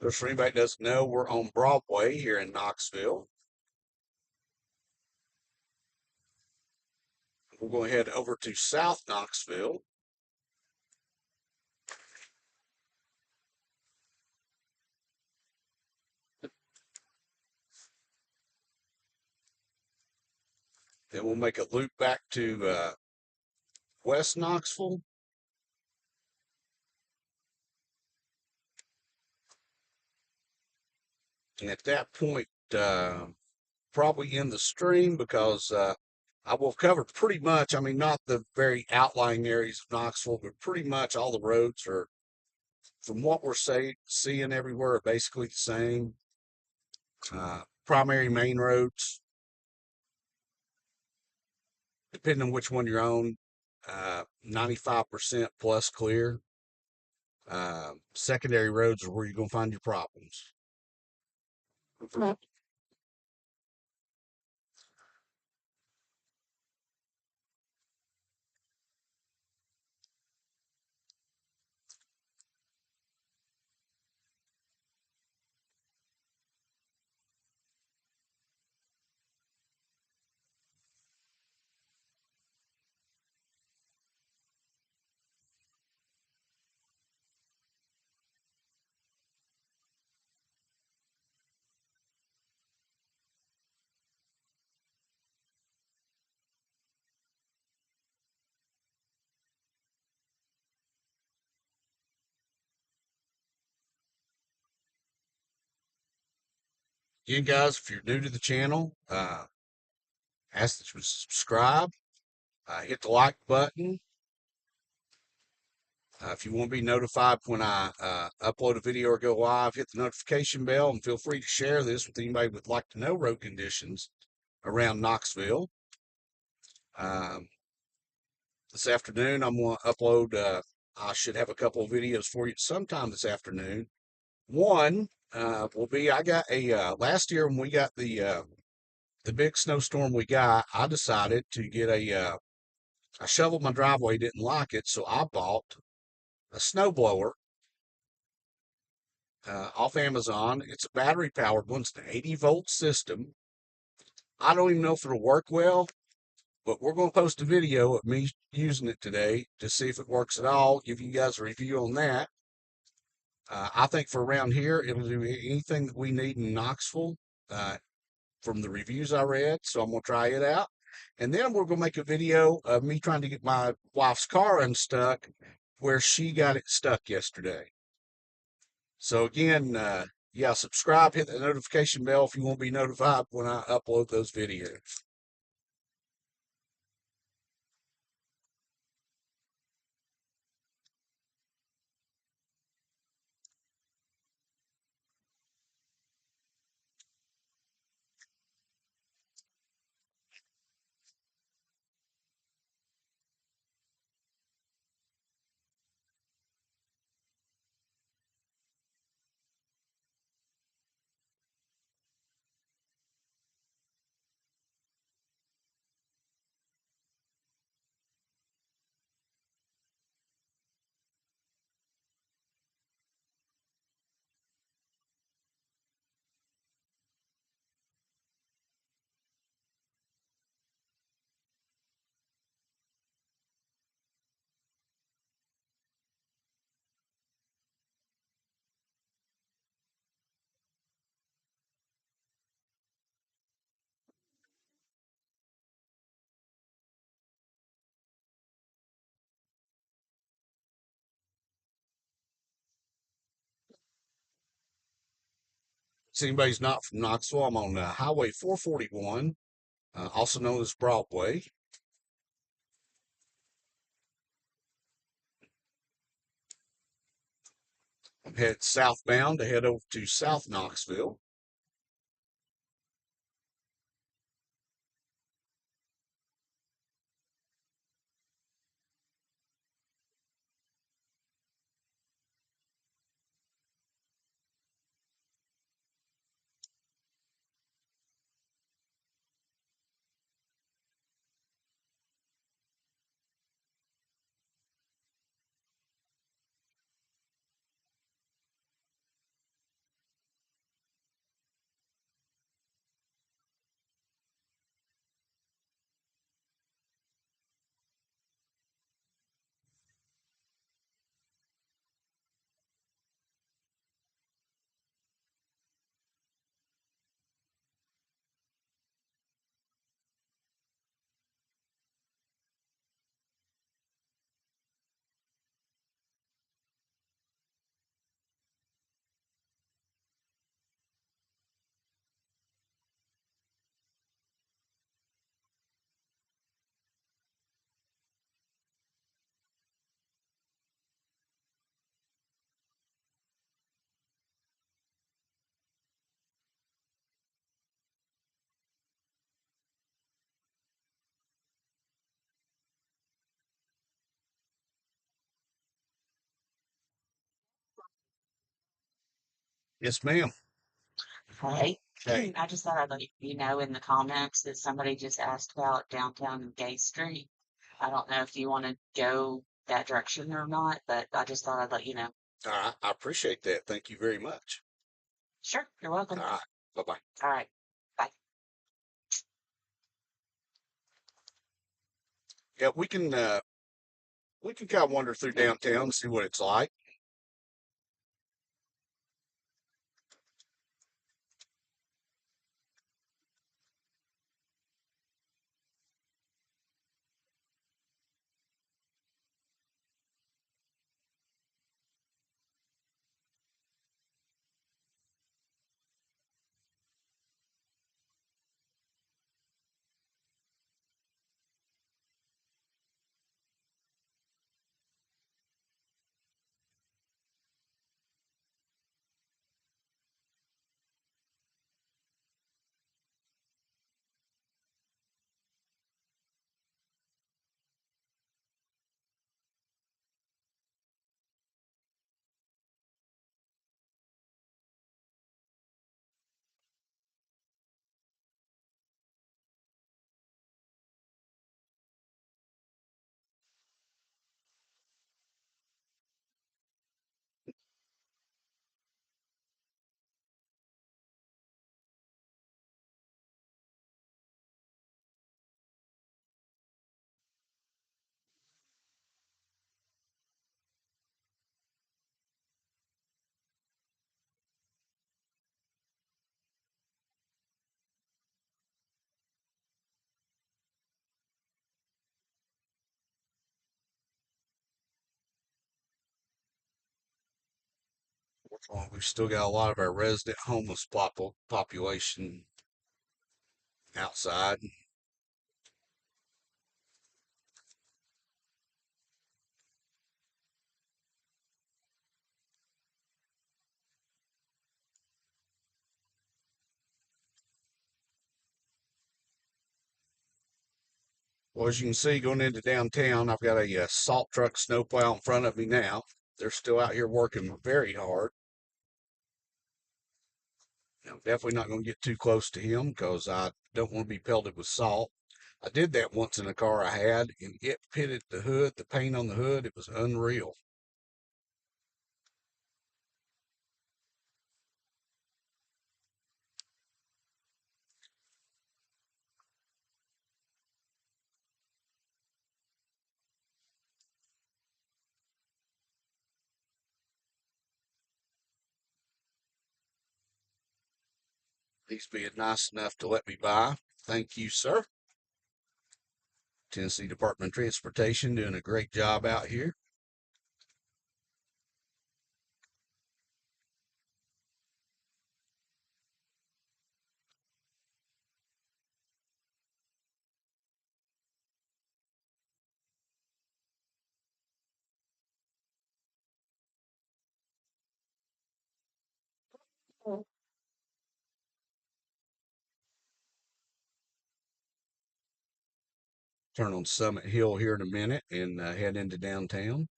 Just for anybody that doesn't know, we're on Broadway here in Knoxville. We're going to head over to South Knoxville. Then we'll make a loop back to West Knoxville. And at that point, probably in the stream because I will have covered pretty much, I mean, not the very outlying areas of Knoxville, but pretty much all the roads are, from what we're seeing everywhere, are basically the same. Primary main roads, depending on which one you're on, 95% plus clear. Secondary roads are where you're going to find your problems. Again, guys, if you're new to the channel, ask that you subscribe, hit the like button. If you want to be notified when I upload a video or go live, hit the notification bell and feel free to share this with anybody who would like to know road conditions around Knoxville. This afternoon, I'm going to upload, I should have a couple of videos for you sometime this afternoon. One will be, I got a, last year when we got the big snowstorm we got, I decided to get I shoveled my driveway, didn't like it, so I bought a snowblower off Amazon. It's a battery powered one. It's an 80-volt system. I don't even know if it'll work well, but we're going to post a video of me using it today to see if it works at all. Give you guys a review on that. I think for around here, it'll do anything that we need in Knoxville from the reviews I read. So I'm going to try it out. And then we're going to make a video of me trying to get my wife's car unstuck where she got it stuck yesterday. So again, yeah, subscribe, hit the notification bell if you want to be notified when I upload those videos. If anybody's not from Knoxville, I'm on Highway 441, also known as Broadway. I'm headed southbound to head over to South Knoxville. Yes, ma'am. Hey, Hey, I just thought I'd let you know in the comments that somebody just asked about downtown Gay Street. I don't know if you want to go that direction or not, but I just thought I'd let you know. all right. I appreciate that. Thank you very much. Sure, you're All welcome. right. Bye bye. All right. Bye. Yeah, we can kind of wander through downtown and see what it's like. We've still got a lot of our resident homeless population outside. Well, as you can see, going into downtown, I've got a salt truck snowplow in front of me now. They're still out here working very hard. I'm definitely not going to get too close to him because I don't want to be pelted with salt. I did that once in a car I had, and it pitted the hood, the paint on the hood. It was unreal. He's being nice enough to let me by. Thank you, sir. Tennessee Department of Transportation doing a great job out here. Turn on Summit Hill here in a minute and head into downtown.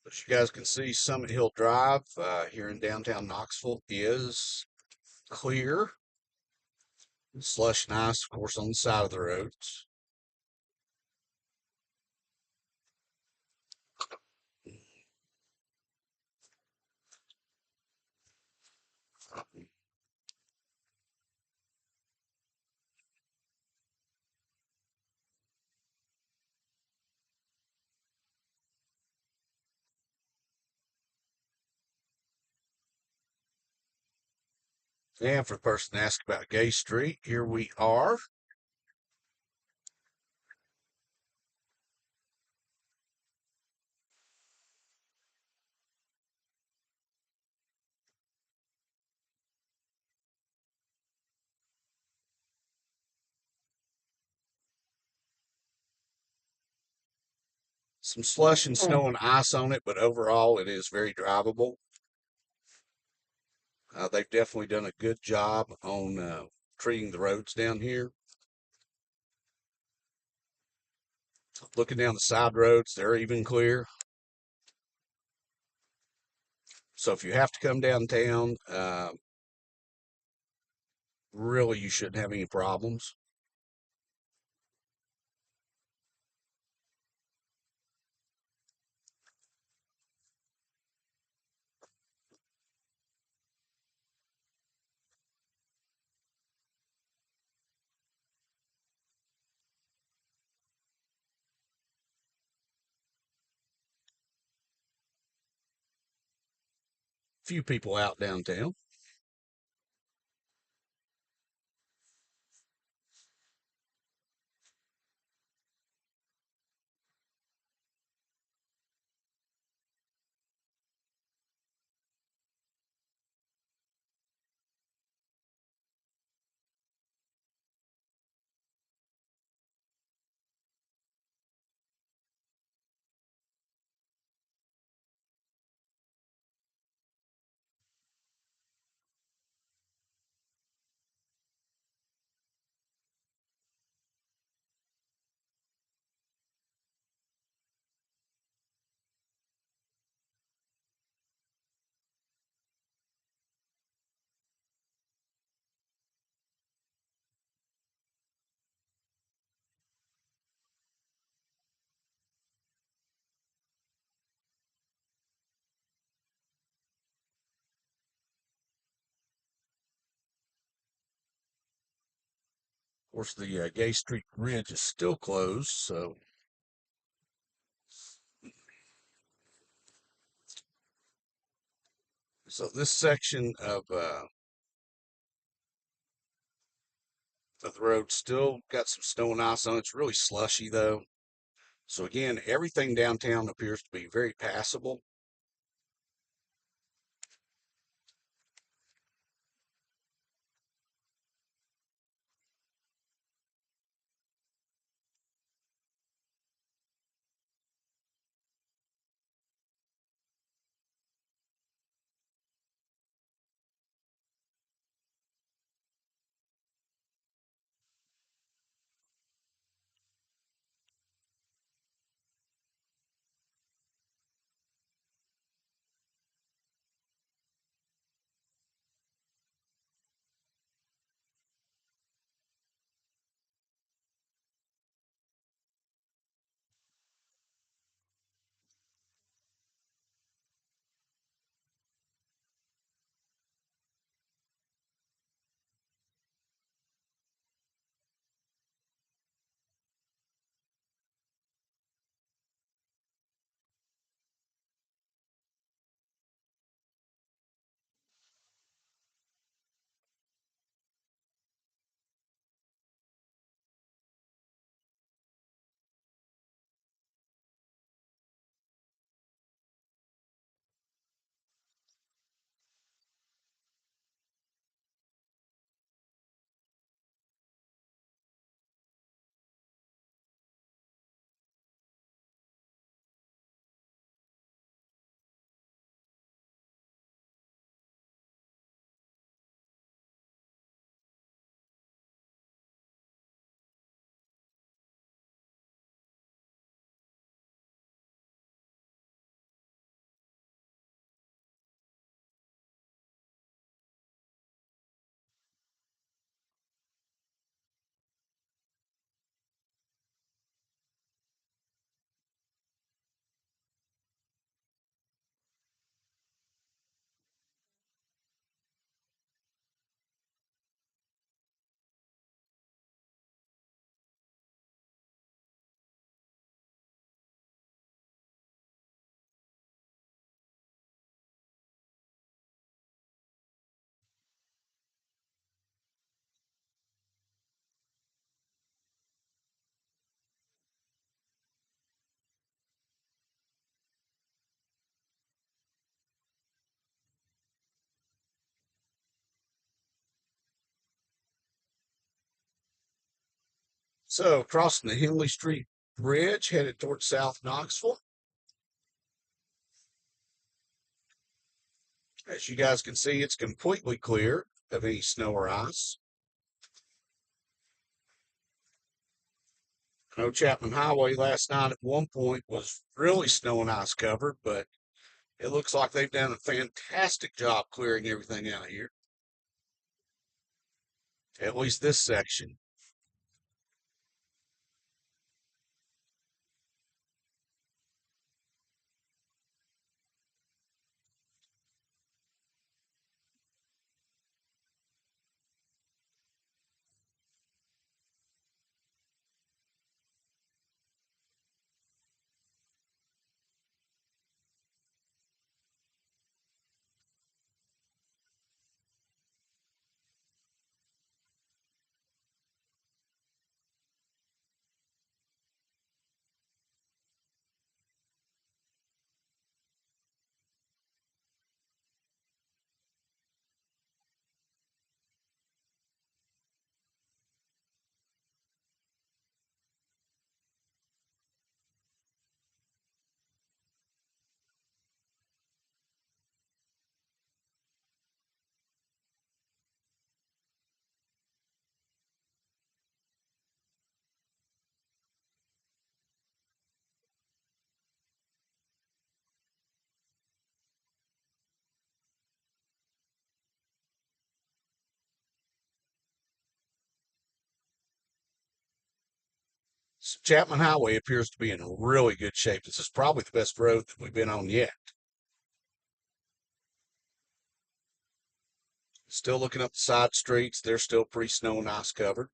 As you guys can see, Summit Hill Drive here in downtown Knoxville is clear. Slush and ice, of course, on the side of the roads. And for the person asked about Gay Street, here we are. Some slush and snow and ice on it, but overall it is very drivable. They've definitely done a good job on treating the roads down here. Looking down the side roads, they're even clear. So if you have to come downtown, really you shouldn't have any problems. Few people out downtown. course, the Gay Street Bridge is still closed, so this section of the road still got some snow and ice on it. It's really slushy though. So again, everything downtown appears to be very passable. So crossing the Henley Street Bridge, headed towards South Knoxville. As you guys can see, it's completely clear of any snow or ice. I know Chapman Highway last night at one point was really snow and ice covered, but it looks like they've done a fantastic job clearing everything out here. At least this section. So Chapman Highway appears to be in really good shape. This is probably the best road that we've been on yet. Still looking up the side streets, they're still pretty snow and ice covered.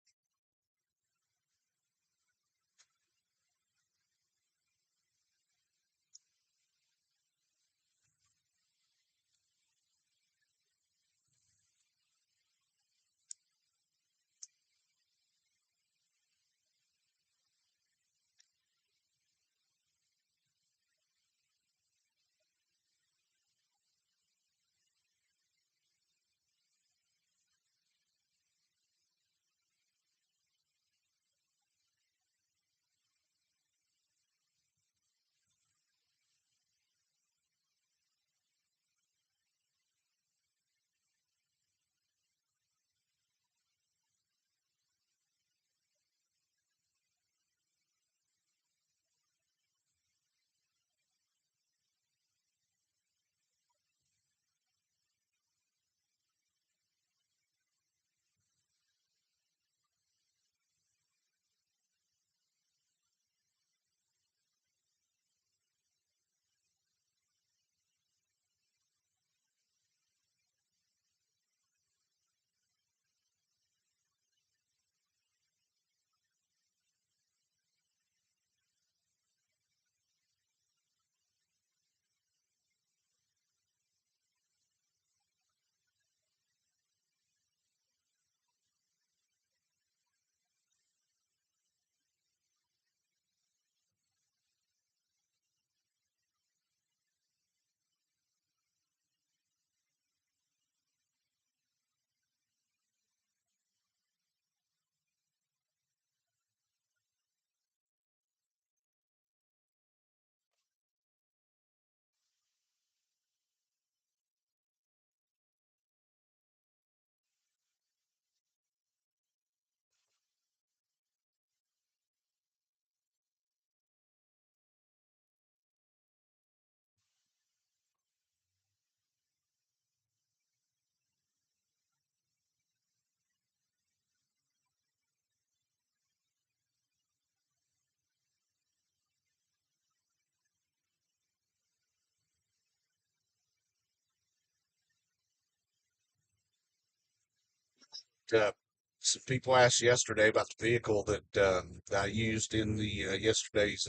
uh, some people asked yesterday about the vehicle that I used in the yesterday's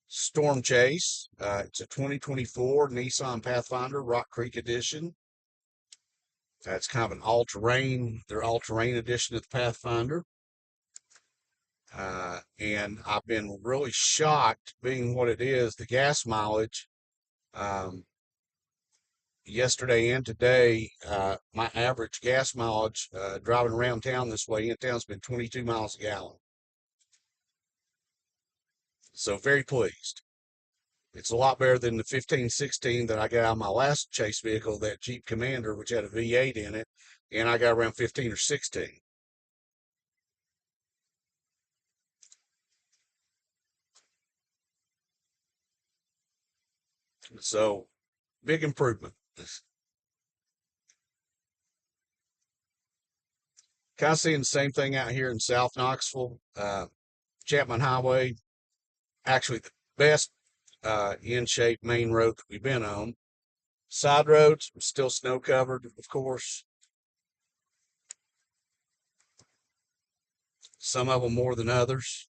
storm chase. It's a 2024 Nissan Pathfinder Rock Creek Edition. It's kind of an all-terrain, their all-terrain edition of the Pathfinder. And I've been really shocked, being what it is, the gas mileage. Um, Yesterday and today, my average gas mileage driving around town this way in town's been 22 miles a gallon. So very pleased. It's a lot better than the 1516 that I got out of my last chase vehicle, that Jeep Commander, which had a V8 in it, and I got around 15 or 16. So big improvement. Kind of seeing the same thing out here in South Knoxville. Chapman Highway, actually the best in shape main road that we've been on. Side roads still snow covered, of course. Some of them more than others.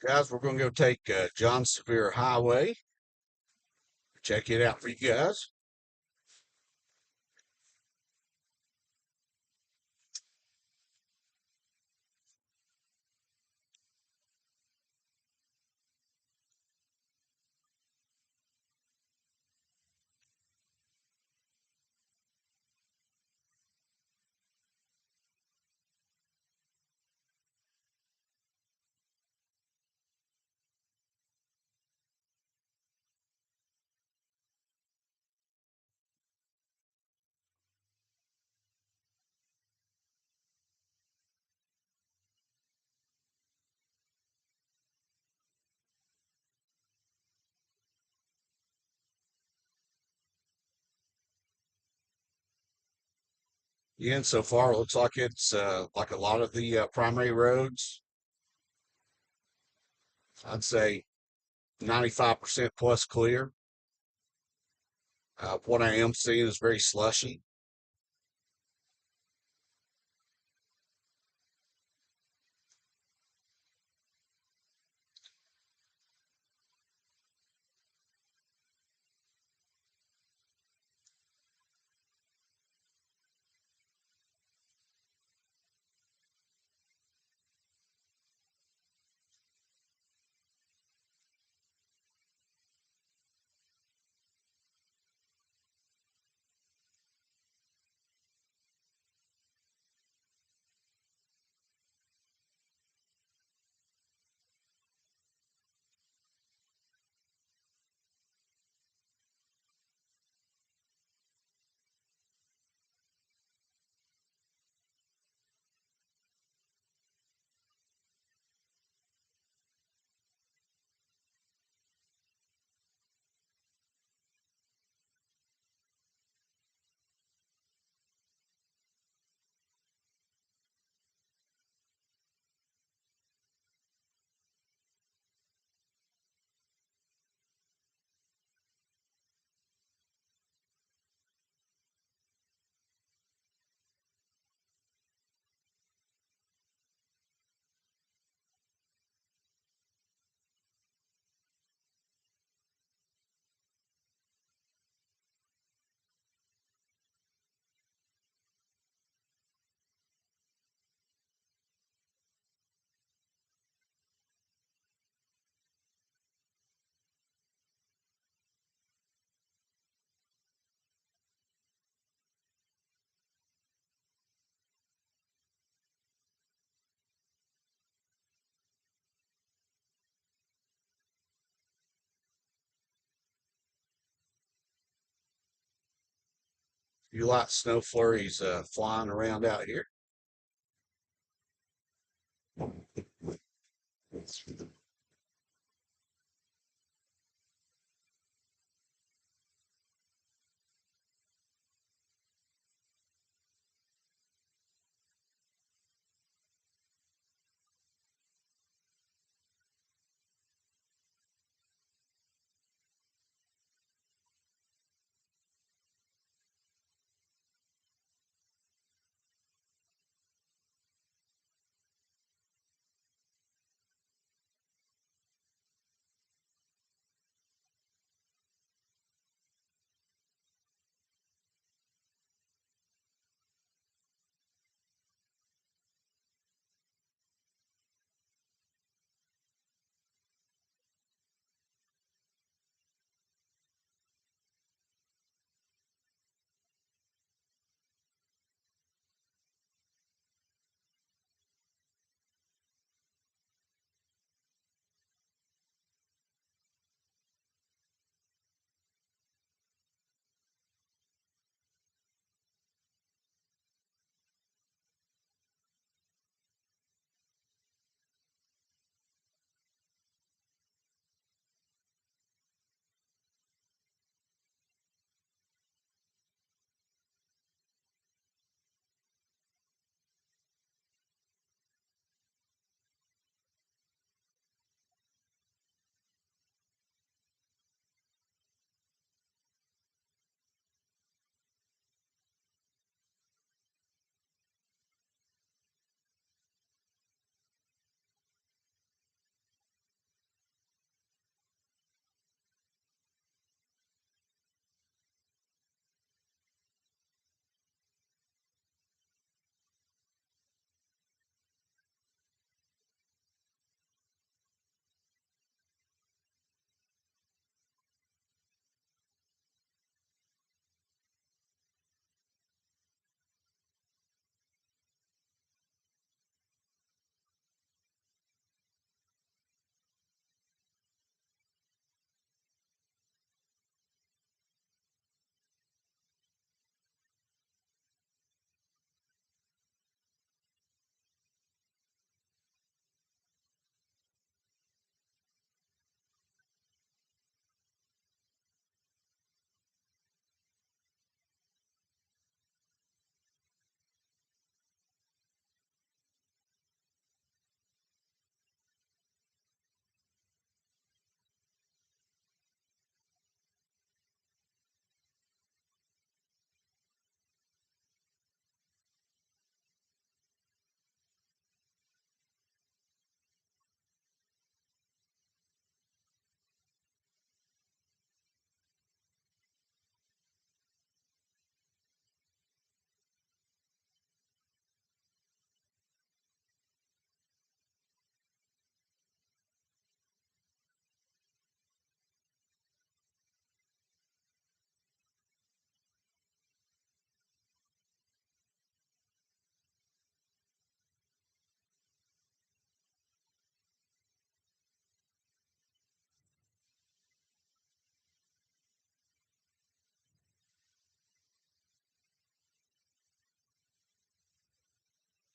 Guys, we're going to go take John Sevier Highway. Check it out for you guys. Yeah, and so far it looks like it's like a lot of the primary roads. I'd say 95% plus clear. What I am seeing is very slushy. You like snow flurries flying around out here?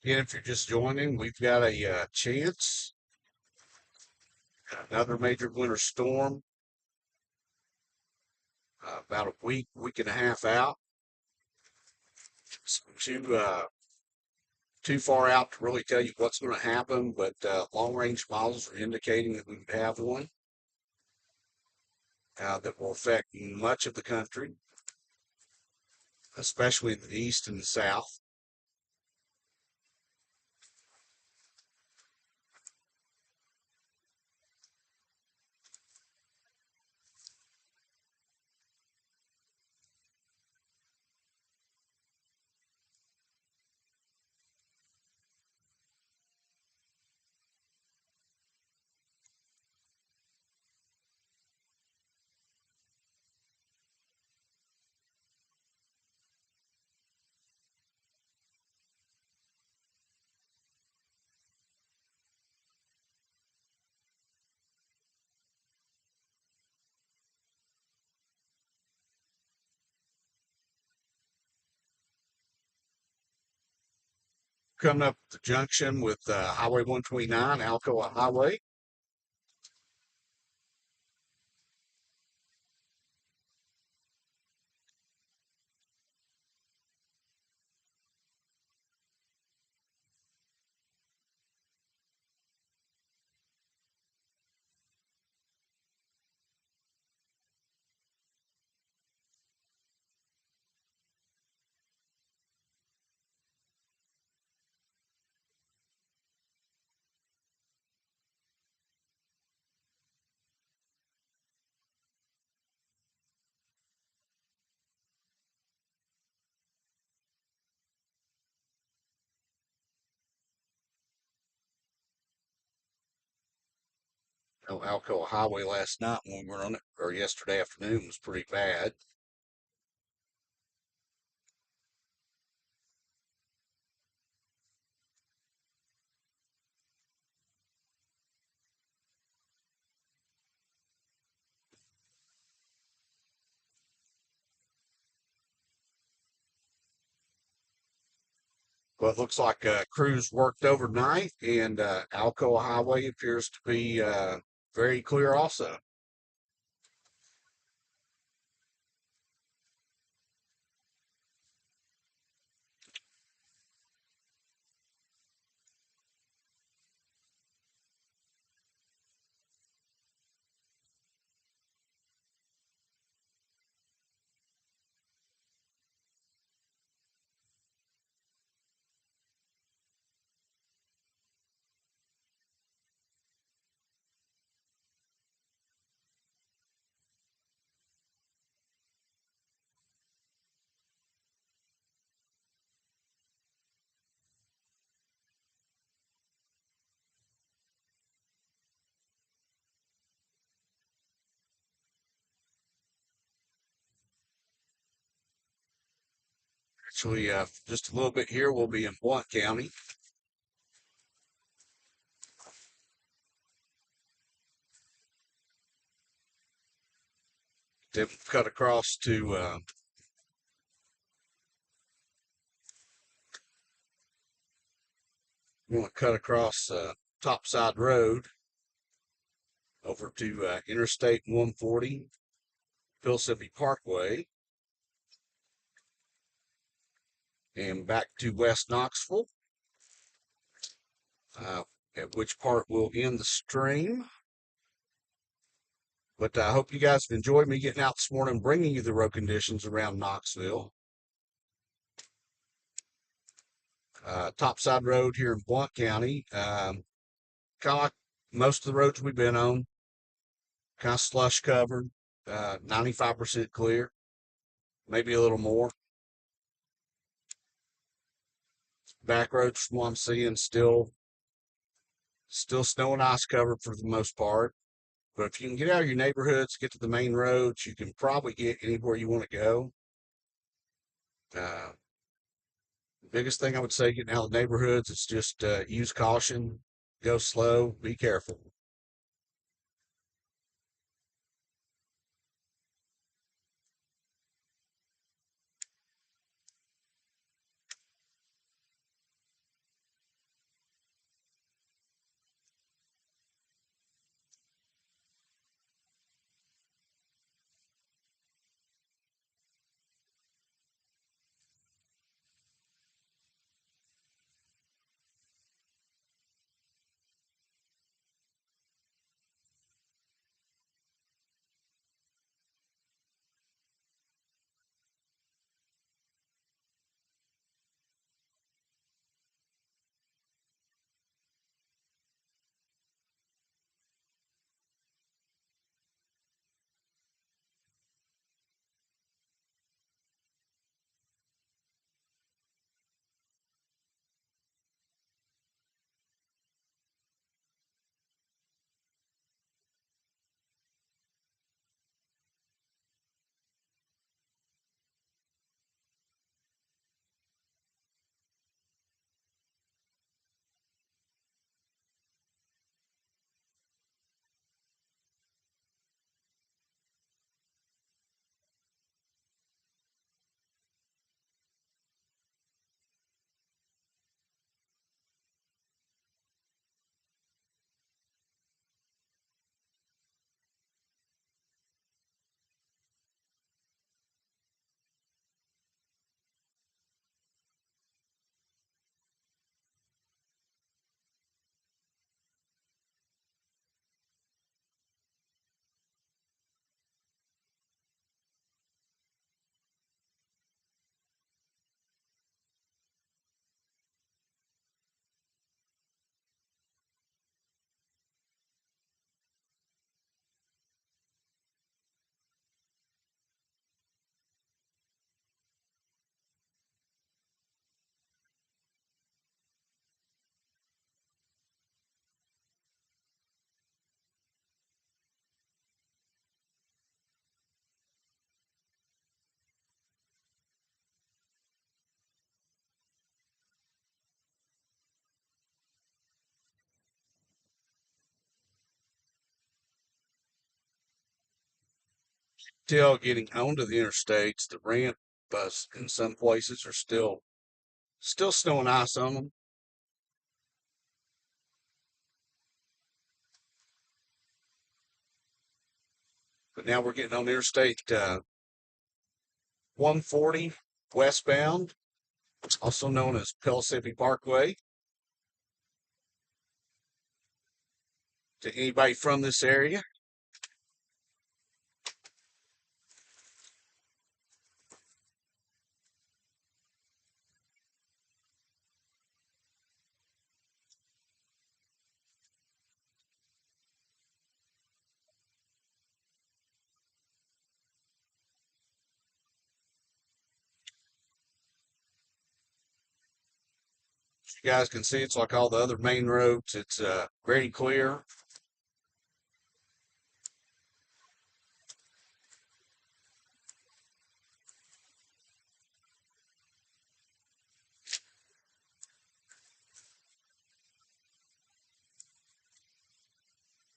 Again, if you're just joining, we've got a chance. Another major winter storm, about a week and a half out. It's too far out to really tell you what's going to happen, but long range models are indicating that we could have one that will affect much of the country, especially in the east and the south. Coming up at the junction with Highway 129, Alcoa Highway. Alcoa Highway last night when we were on it, or yesterday afternoon, was pretty bad. But it looks like crews worked overnight, and Alcoa Highway appears to be very clear also. Actually, just a little bit here, we'll be in Blunt County. Then cut across to we're going to cut across Topside Road over to Interstate 140, Mississippi Parkway, and back to West Knoxville, at which part we'll end the stream. But I hope you guys have enjoyed me getting out this morning, bringing you the road conditions around Knoxville. Topside Road here in Blunt County, kind of like most of the roads we've been on, kind of slush covered, 95% clear, maybe a little more. Back roads from what I'm seeing still snow and ice covered for the most part. But if you can get out of your neighborhoods, get to the main roads, you can probably get anywhere you want to go. The biggest thing I would say getting out of the neighborhoods is just use caution, go slow, be careful. Still getting onto the interstates. The ramp bus in some places are still snow and ice on them. But now we're getting on Interstate 140 westbound, also known as Pellissippi Parkway. To anybody from this area, as you guys can see, it's like all the other main roads. It's very clear.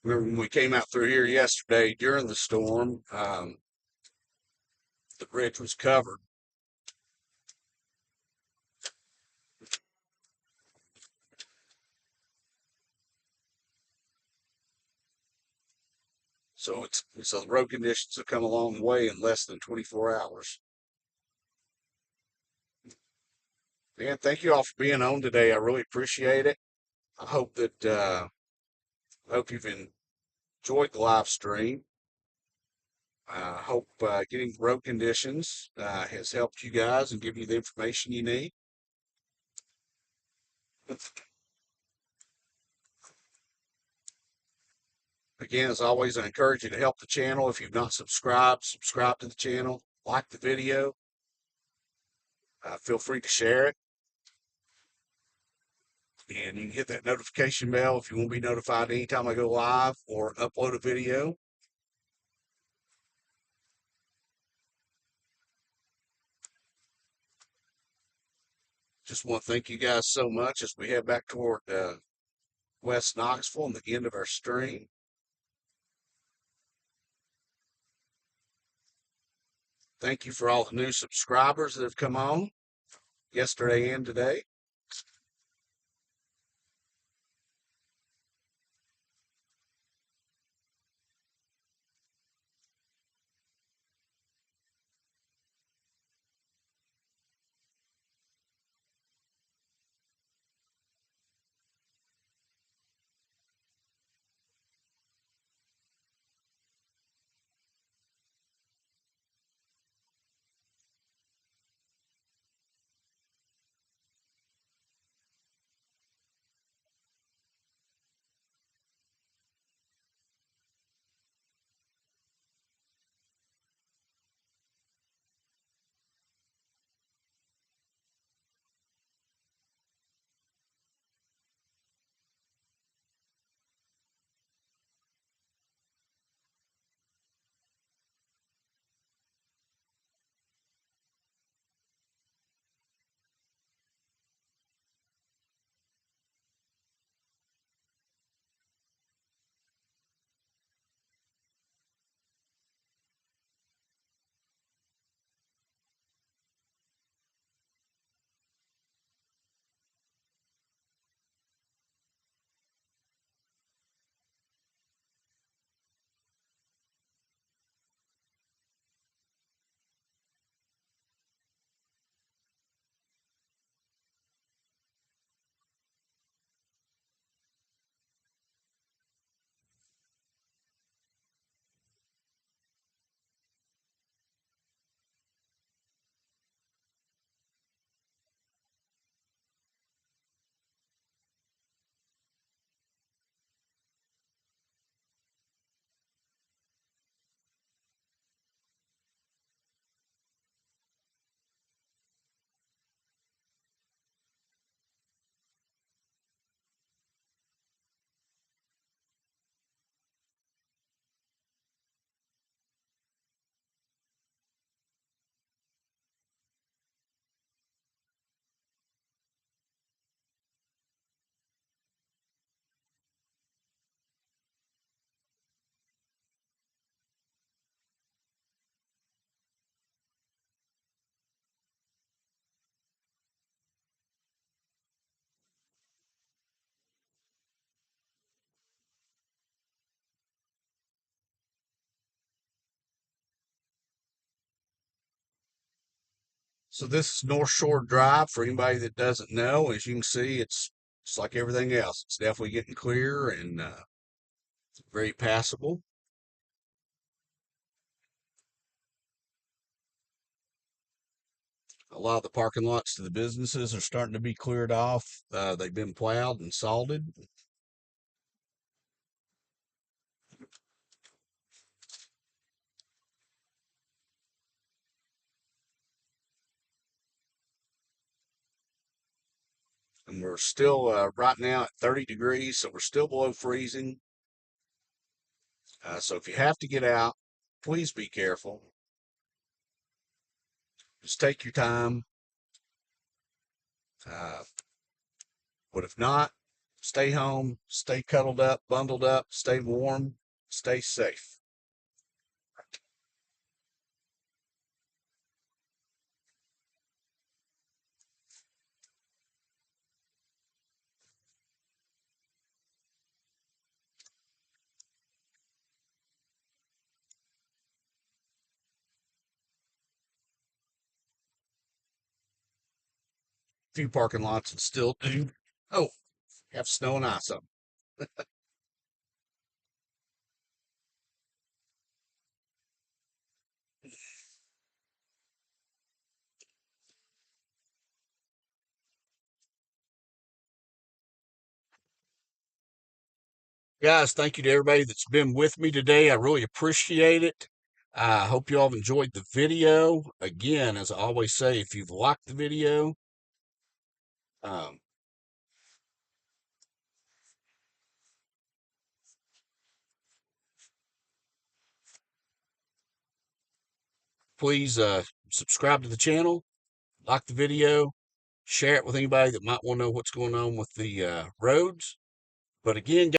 Remember when we came out through here yesterday during the storm, the bridge was covered. So the road conditions have come a long way in less than 24 hours. Man, thank you all for being on today. I really appreciate it. I hope you've enjoyed the live stream. I hope getting road conditions has helped you guys and give you the information you need. Again, as always, I encourage you to help the channel. If you've not subscribed, subscribe to the channel, like the video. Feel free to share it. And you can hit that notification bell if you want to be notified anytime I go live or upload a video. Just want to thank you guys so much as we head back toward West Knoxville and the end of our stream. Thank you for all the new subscribers that have come on yesterday and today. So this is North Shore Drive for anybody that doesn't know. As you can see, it's like everything else. It's definitely getting clear and very passable. A lot of the parking lots to the businesses are starting to be cleared off. They've been plowed and salted. And we're still right now at 30 degrees, so we're still below freezing. So if you have to get out, please be careful. Just take your time. Uh, but if not, stay home, stay cuddled up, bundled up, stay warm, stay safe. Few parking lots that still do. Oh, have snow and ice up. Guys, thank you to everybody that's been with me today. I really appreciate it. I hope you all have enjoyed the video. Again, as I always say, if you've liked the video, um, please subscribe to the channel, like the video, share it with anybody that might want to know what's going on with the roads. But again,